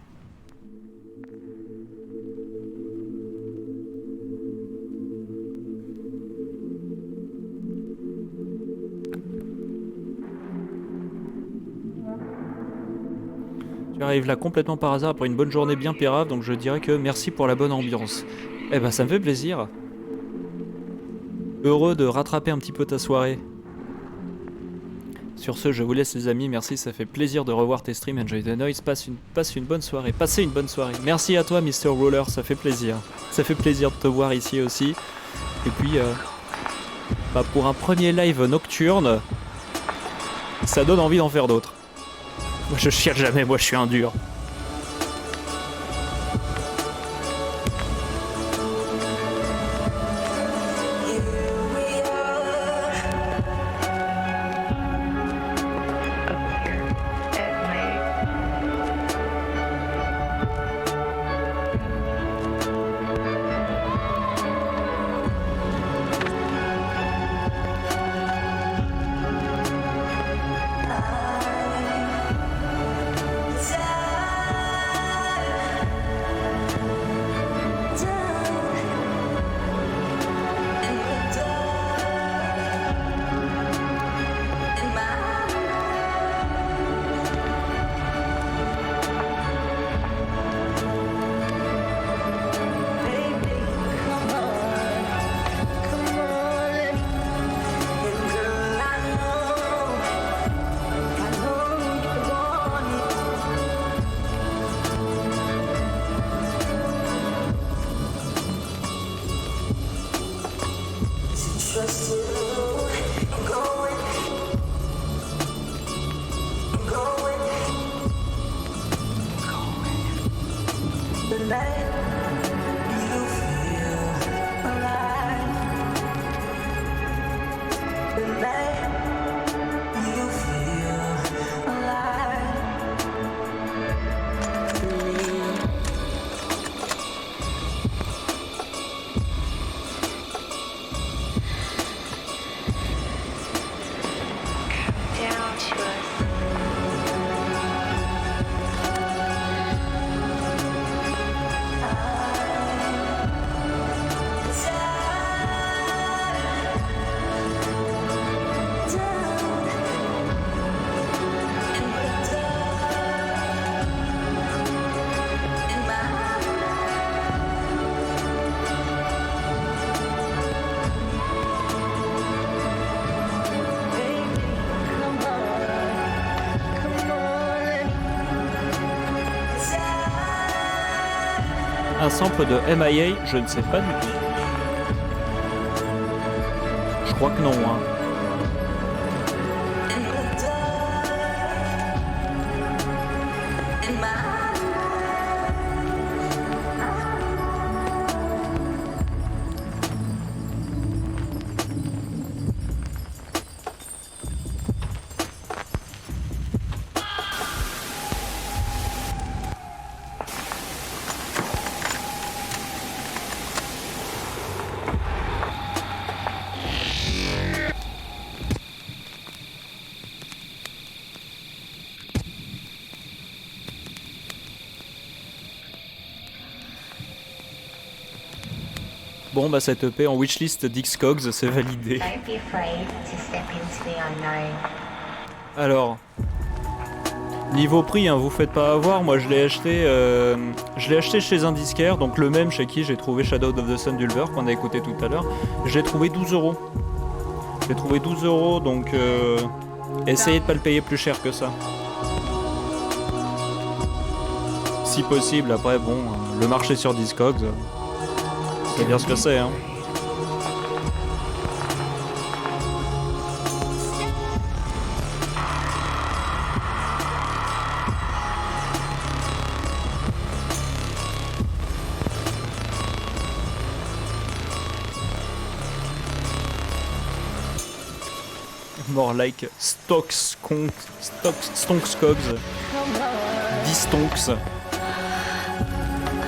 Tu arrives là complètement par hasard après une bonne journée bien pérave, donc je dirais que merci pour la bonne ambiance. Eh ben ça me fait plaisir. Heureux de rattraper un petit peu ta soirée. Sur ce, je vous laisse les amis, merci, ça fait plaisir de revoir tes streams, Enjoy the Noise, passe une bonne soirée, passez une bonne soirée. Merci à toi Mr. Roller, ça fait plaisir. Ça fait plaisir de te voir ici aussi. Et puis, bah, pour un premier live nocturne, ça donne envie d'en faire d'autres. Moi je chiale jamais, moi je suis un dur. Un sample de MIA, je ne sais pas du tout. Je crois que non, hein. Bon bah cette EP en wishlist d'Xcogs, c'est validé. Don't be afraid to step into the unknown. Alors, niveau prix, hein, vous faites pas avoir, moi je l'ai acheté chez un disquaire, donc le même chez qui j'ai trouvé Shadow of the Sun d'Ulver qu'on a écouté tout à l'heure. J'ai trouvé 12 €. J'ai trouvé 12 €, donc essayez de pas le payer plus cher que ça. Si possible, après bon, le marché sur Discogs, c'est bien ce que c'est, hein. More like Stonks Cogs. Distonks.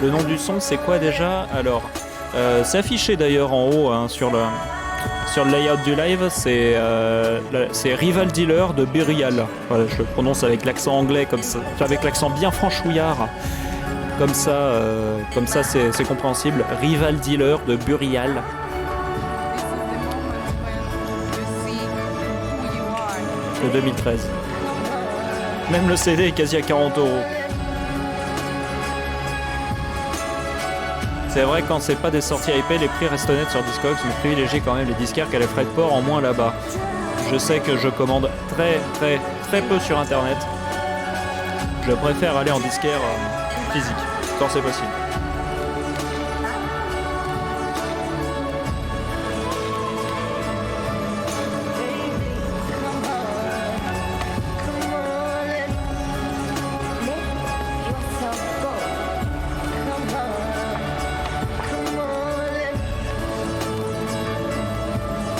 Le nom du son, c'est quoi déjà? Alors, c'est affiché d'ailleurs en haut hein, sur le layout du live. C'est Rival Dealer de Burial. Voilà, je le prononce avec l'accent anglais, comme ça, avec l'accent bien franchouillard. Comme ça, c'est compréhensible. Rival Dealer de Burial. De 2013. Même le CD est quasi à 40 €. C'est vrai, quand c'est pas des sorties IP, les prix restent honnêtes sur Discogs, mais privilégiez quand même les disquaires qui a les frais de port en moins là-bas. Je sais que je commande très peu sur internet. Je préfère aller en disquaire physique, quand c'est possible.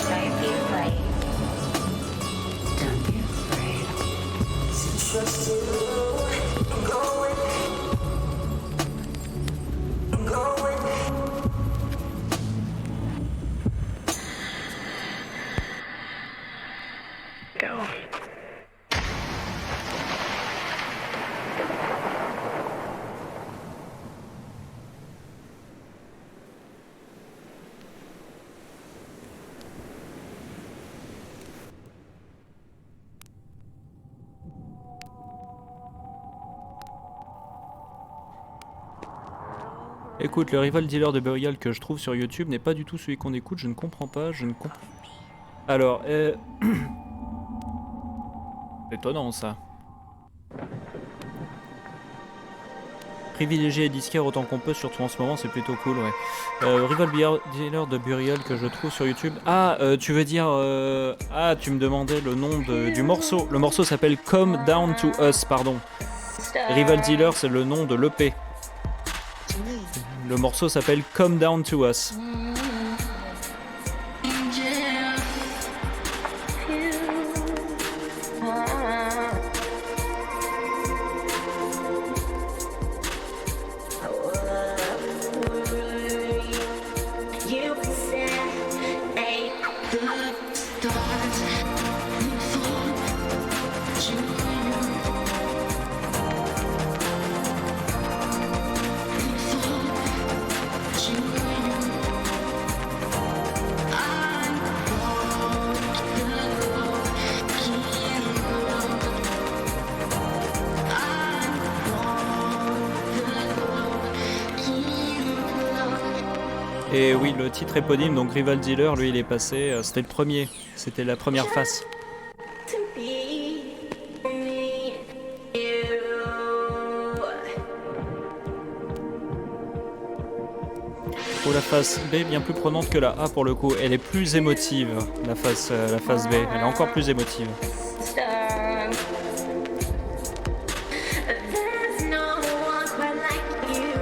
Don't be afraid. Don't be afraid. Go. Écoute, le Rival Dealer de Burial que je trouve sur YouTube n'est pas du tout celui qu'on écoute, je ne comprends pas, Alors, étonnant ça. Privilégier les disquaires autant qu'on peut, surtout en ce moment, c'est plutôt cool, ouais. Rival Dealer de Burial que je trouve sur YouTube. Ah, tu veux dire... Ah, tu me demandais le nom du morceau. Le morceau s'appelle Come Down to Us, pardon. Rival Dealer, c'est le nom de l'EP. Le morceau s'appelle Come Down to Us. Et oui, le titre éponyme, donc Rival Dealer, lui il est passé, c'était le premier, c'était la première face. To be me, you. Oh, la face B bien plus prenante que la A pour le coup, elle est plus émotive, la face B, elle est encore plus émotive. Star. There's no one quite like you.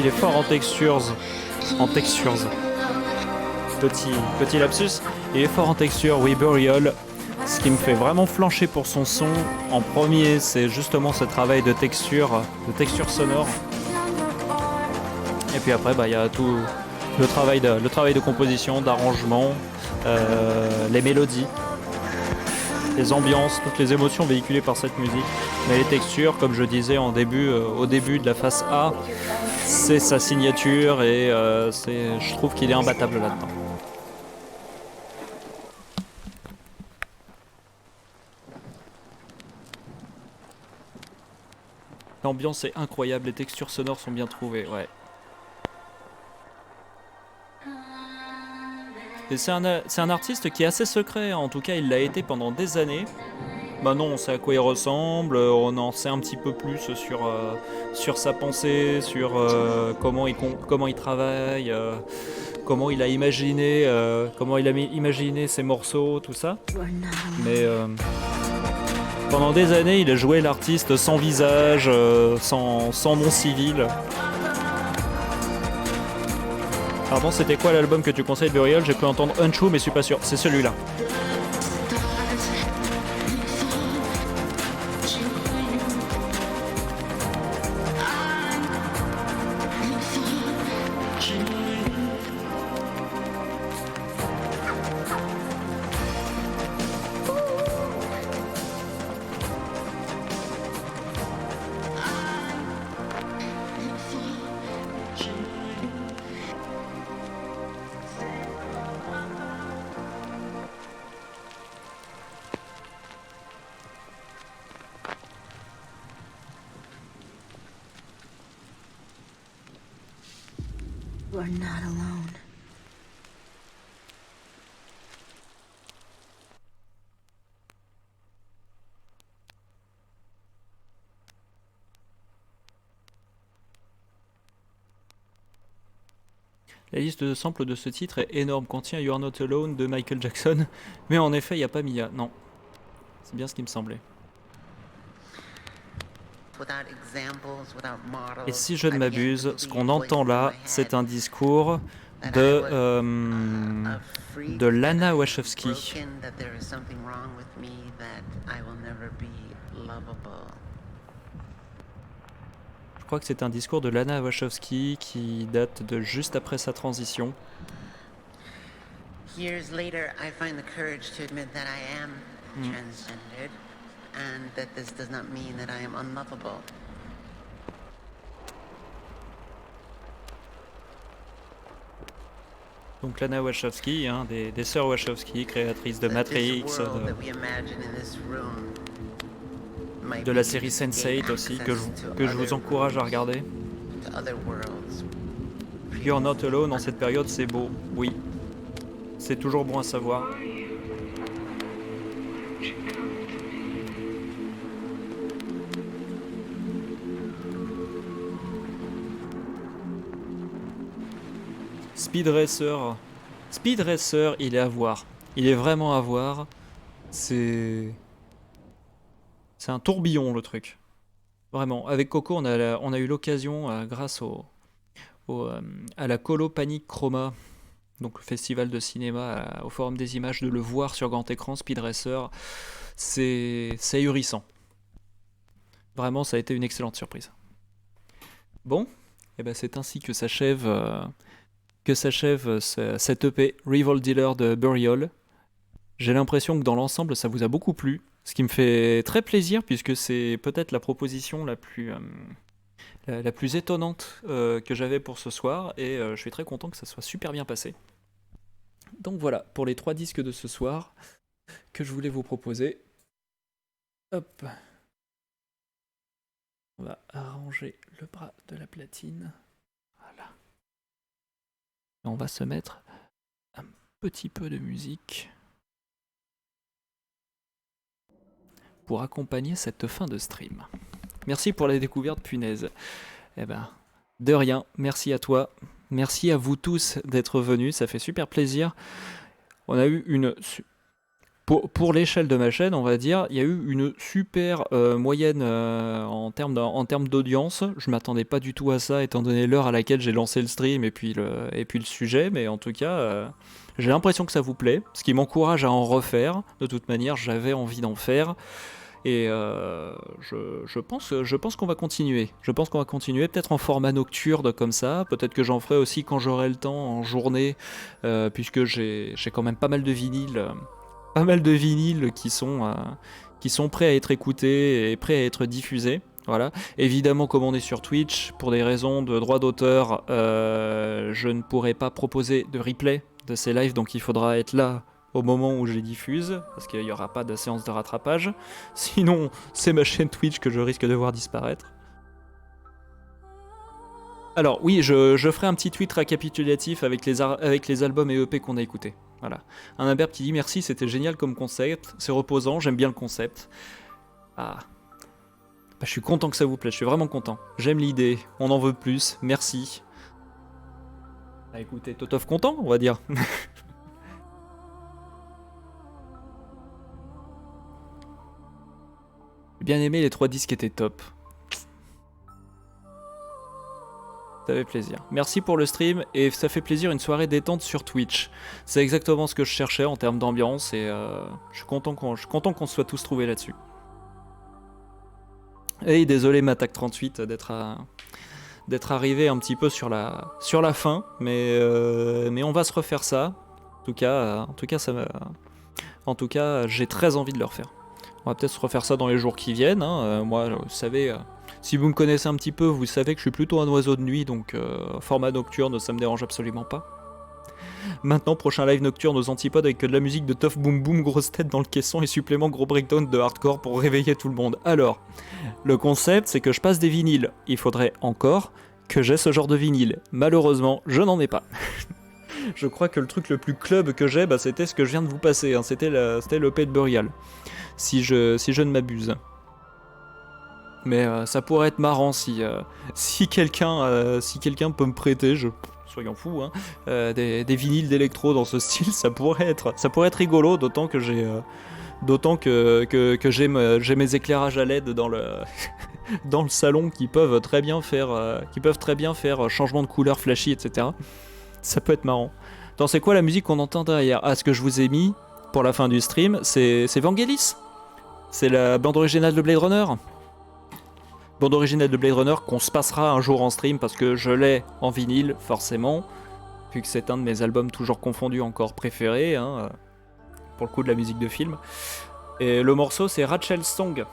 il est fort en textures. En textures. Petit lapsus. Il est fort en texture, oui, Burial. Ce qui me fait vraiment flancher pour son son, en premier, c'est justement ce travail de texture sonore. Et puis après, il y a tout le travail de composition, d'arrangement, les mélodies, les ambiances, toutes les émotions véhiculées par cette musique. Mais les textures, comme je disais au début de la face A, c'est sa signature et je trouve qu'il est imbattable là-dedans. L'ambiance est incroyable, les textures sonores sont bien trouvées, ouais. Et c'est un artiste qui est assez secret, en tout cas il l'a été pendant des années. Maintenant on sait à quoi il ressemble, on en sait un petit peu plus sur sa pensée, sur comment il travaille, comment il a imaginé ses morceaux, tout ça. Mais pendant des années, il a joué l'artiste sans visage, sans nom civil. Pardon, c'était quoi l'album que tu conseilles de Burial? J'ai pu entendre Untrue, mais je suis pas sûr. C'est celui-là. We're not alone. La liste de samples de ce titre est énorme, contient You Are Not Alone de Michael Jackson, mais en effet il n'y a pas Mia, non. C'est bien ce qui me semblait. Et si je ne m'abuse, ce qu'on entend là, c'est un discours de Lana Wachowski. Je crois que c'est un discours de Lana Wachowski qui date de juste après sa transition. Years later, I find the courage to admit that I am transgendered, and that this does not mean that I am unlovable. Donc Lana Wachowski, des sœurs Wachowski, créatrices de Matrix, de la série Sense8 aussi, que je vous encourage à regarder. You're Not Alone, en cette période, c'est beau, oui. C'est toujours bon à savoir. Speed Racer, il est à voir. Il est vraiment à voir. C'est un tourbillon le truc. Vraiment. Avec Coco, on a eu l'occasion, grâce à la Colo Panic Chroma, donc le festival de cinéma au Forum des Images, de le voir sur grand écran. Speed Racer, c'est ahurissant. Vraiment, ça a été une excellente surprise. Bon, et ben c'est ainsi que s'achève cette EP Rival Dealer de Burial. J'ai l'impression que dans l'ensemble, ça vous a beaucoup plu, ce qui me fait très plaisir puisque c'est peut-être la proposition la plus étonnante que j'avais pour ce soir et je suis très content que ça soit super bien passé. Donc voilà, pour les 3 disques de ce soir que je voulais vous proposer. Hop. On va arranger le bras de la platine. Voilà. Et on va se mettre un petit peu de musique pour accompagner cette fin de stream. Merci pour la découverte, punaise. Eh ben, de rien, merci à toi. Merci à vous tous d'être venus, ça fait super plaisir. On a eu Pour l'échelle de ma chaîne, on va dire, il y a eu une super moyenne en termes d'audience. Je m'attendais pas du tout à ça, étant donné l'heure à laquelle j'ai lancé le stream et puis le sujet. Mais en tout cas, j'ai l'impression que ça vous plaît, ce qui m'encourage à en refaire. De toute manière, j'avais envie d'en faire. Et je pense qu'on va continuer. Je pense qu'on va continuer, peut-être en format nocturne comme ça. Peut-être que j'en ferai aussi quand j'aurai le temps en journée, puisque j'ai quand même pas mal de vinyles. Pas mal de vinyles qui sont prêts à être écoutés et prêts à être diffusés. Voilà. Évidemment, comme on est sur Twitch, pour des raisons de droit d'auteur, je ne pourrai pas proposer de replay de ces lives, donc il faudra être là au moment où je les diffuse, parce qu'il n'y aura pas de séance de rattrapage. Sinon, c'est ma chaîne Twitch que je risque de voir disparaître. Alors oui, je ferai un petit tweet récapitulatif avec les albums et EP qu'on a écoutés. Voilà. Un Imberbe qui dit merci, c'était génial comme concept, c'est reposant, j'aime bien le concept. Ah. Bah, je suis content que ça vous plaise, je suis vraiment content. J'aime l'idée, on en veut plus, merci. Bah écoutez, Totov content, on va dire. J'ai bien aimé, les 3 disques étaient top. Ça fait plaisir. Merci pour le stream et ça fait plaisir une soirée détente sur Twitch. C'est exactement ce que je cherchais en termes d'ambiance et je suis content qu'on se soit tous trouvés là-dessus. Et désolé Matak 38 d'être arrivé un petit peu sur la fin, mais on va se refaire ça. En tout cas, j'ai très envie de le refaire. On va peut-être se refaire ça dans les jours qui viennent. Hein. Moi, vous savez, si vous me connaissez un petit peu, vous savez que je suis plutôt un oiseau de nuit, donc format nocturne, ça me dérange absolument pas. Maintenant, prochain live nocturne aux antipodes avec que de la musique de Tough Boom Boom, grosse tête dans le caisson et supplément gros breakdown de hardcore pour réveiller tout le monde. Alors, le concept, c'est que je passe des vinyles. Il faudrait encore que j'ai ce genre de vinyle. Malheureusement, je n'en ai pas. Je crois que le truc le plus club que j'ai, bah, c'était ce que je viens de vous passer. Hein. C'était l'EP de Burial. Si je ne m'abuse. Mais ça pourrait être marrant si quelqu'un peut me prêter, soyons fous, hein, des vinyles d'électro dans ce style, ça pourrait être rigolo, d'autant que j'ai mes éclairages à LED dans le dans le salon qui peuvent très bien faire changement de couleur flashy, etc. Ça peut être marrant. Attends, c'est quoi la musique qu'on entend derrière? Ah, ce que je vous ai mis pour la fin du stream, c'est Vangelis. C'est la bande originale de Blade Runner. Bande originale de Blade Runner qu'on se passera un jour en stream parce que je l'ai en vinyle, forcément, vu que c'est un de mes albums toujours confondus encore préférés, hein, pour le coup de la musique de film. Et le morceau, c'est Rachel's Song.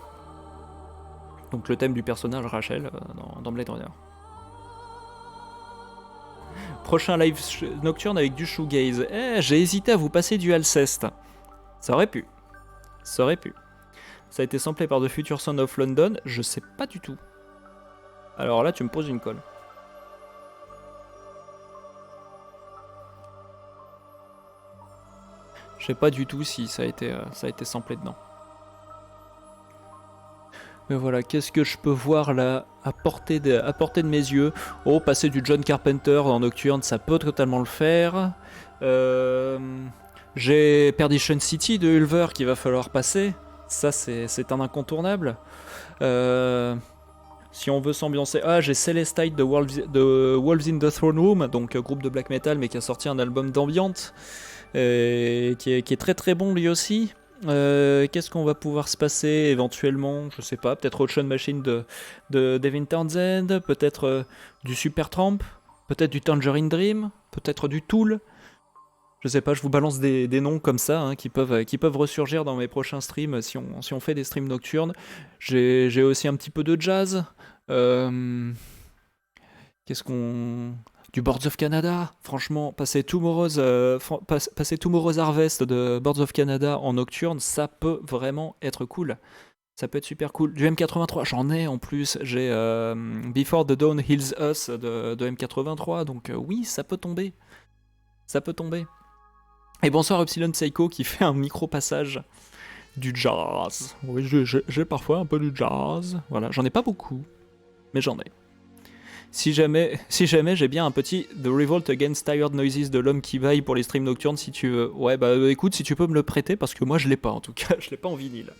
Donc le thème du personnage Rachel dans Blade Runner. Prochain live nocturne avec du shoegaze. J'ai hésité à vous passer du Alceste. Ça aurait pu. Ça a été samplé par The Future Sound of London. Je sais pas du tout. Alors là, tu me poses une colle. Je sais pas du tout si ça a été samplé dedans. Mais voilà, qu'est-ce que je peux voir là à portée de mes yeux? Oh, passer du John Carpenter en nocturne, ça peut totalement le faire. J'ai Perdition City de Ulver qu'il va falloir passer. Ça, c'est un incontournable. Si on veut s'ambiancer... Ah, j'ai Celestite de Wolves in the Throne Room, donc groupe de black metal, mais qui a sorti un album d'ambiance, qui est très très bon lui aussi. Qu'est-ce qu'on va pouvoir se passer éventuellement? Je sais pas, peut-être Ocean Machine de Devin Townsend, peut-être du Supertramp, peut-être du Tangerine Dream, peut-être du Tool. Je sais pas, je vous balance des noms comme ça, hein, qui peuvent ressurgir dans mes prochains streams si on fait des streams nocturnes. J'ai aussi un petit peu de jazz. Qu'est-ce qu'on... Du Boards of Canada, franchement, passer Tomorrow's Harvest de Boards of Canada en nocturne, ça peut vraiment être cool. Ça peut être super cool. Du M83, j'en ai en plus. J'ai Before the Dawn Heals Us de M83, donc oui, ça peut tomber. Ça peut tomber. Et bonsoir Epsilon Psycho qui fait un micro-passage du jazz. Oui, j'ai parfois un peu du jazz. Voilà, j'en ai pas beaucoup, mais j'en ai. Si jamais j'ai bien un petit The Revolt Against Tired Noises de l'homme qui baille pour les streams nocturnes, si tu veux. Ouais, bah écoute, si tu peux me le prêter, parce que moi je l'ai pas en tout cas, je l'ai pas en vinyle.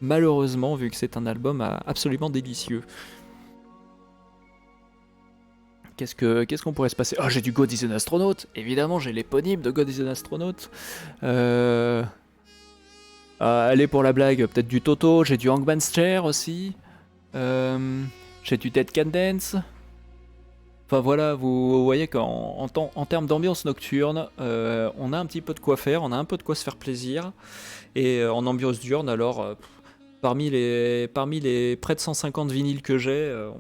Malheureusement, vu que c'est un album absolument délicieux. Qu'est-ce qu'on pourrait se passer? Oh, j'ai du God is an Astronaut. Évidemment, j'ai l'éponyme de God is an Astronaut. Allez, pour la blague, peut-être du Toto. J'ai du Hangman's Chair aussi. J'ai du Dead Can Dance. Enfin voilà, vous voyez qu'en termes d'ambiance nocturne, on a un petit peu de quoi faire, on a un peu de quoi se faire plaisir. Et en ambiance diurne, alors, parmi les près de 150 vinyles que j'ai,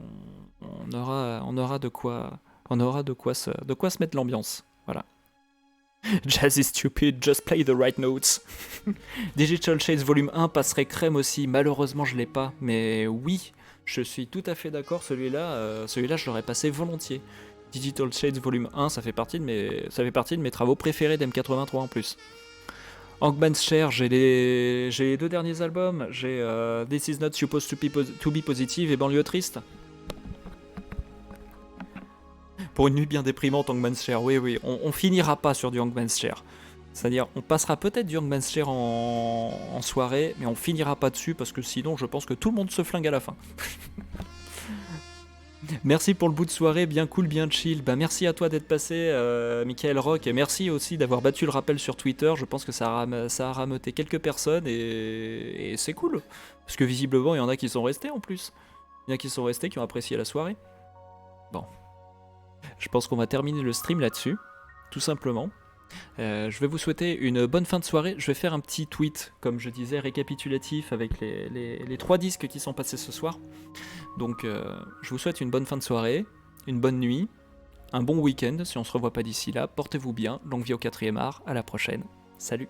on aura de quoi se mettre l'ambiance. Voilà. Jazz is stupid, just play the right notes. Digital Shades Volume 1 passerait crème aussi, malheureusement je l'ai pas, mais oui, je suis tout à fait d'accord, celui-là je l'aurais passé volontiers. Digital Shades Volume 1, ça fait partie de mes travaux préférés d'M83 en plus. Hangman's Chair, j'ai les 2 derniers albums, j'ai This Is Not Supposed to be Positive et Banlieue Triste. Pour une nuit bien déprimante, Hangman's Chair, oui, on finira pas sur du Hangman's Chair. C'est-à-dire, on passera peut-être du Hangman's Chair en soirée, mais on finira pas dessus, parce que sinon, je pense que tout le monde se flingue à la fin. Merci pour le bout de soirée, bien cool, bien chill. Bah, merci à toi d'être passé, Michael Rock, et merci aussi d'avoir battu le rappel sur Twitter. Je pense que ça a rameuté quelques personnes, et c'est cool. Parce que visiblement, il y en a qui sont restés en plus. Il y en a qui sont restés, qui ont apprécié la soirée. Bon. Je pense qu'on va terminer le stream là-dessus, tout simplement. Je vais vous souhaiter une bonne fin de soirée. Je vais faire un petit tweet, comme je disais, récapitulatif avec les 3 disques qui sont passés ce soir. Donc je vous souhaite une bonne fin de soirée, une bonne nuit, un bon week-end si on se revoit pas d'ici là. Portez-vous bien, longue vie au 4e art, à la prochaine. Salut!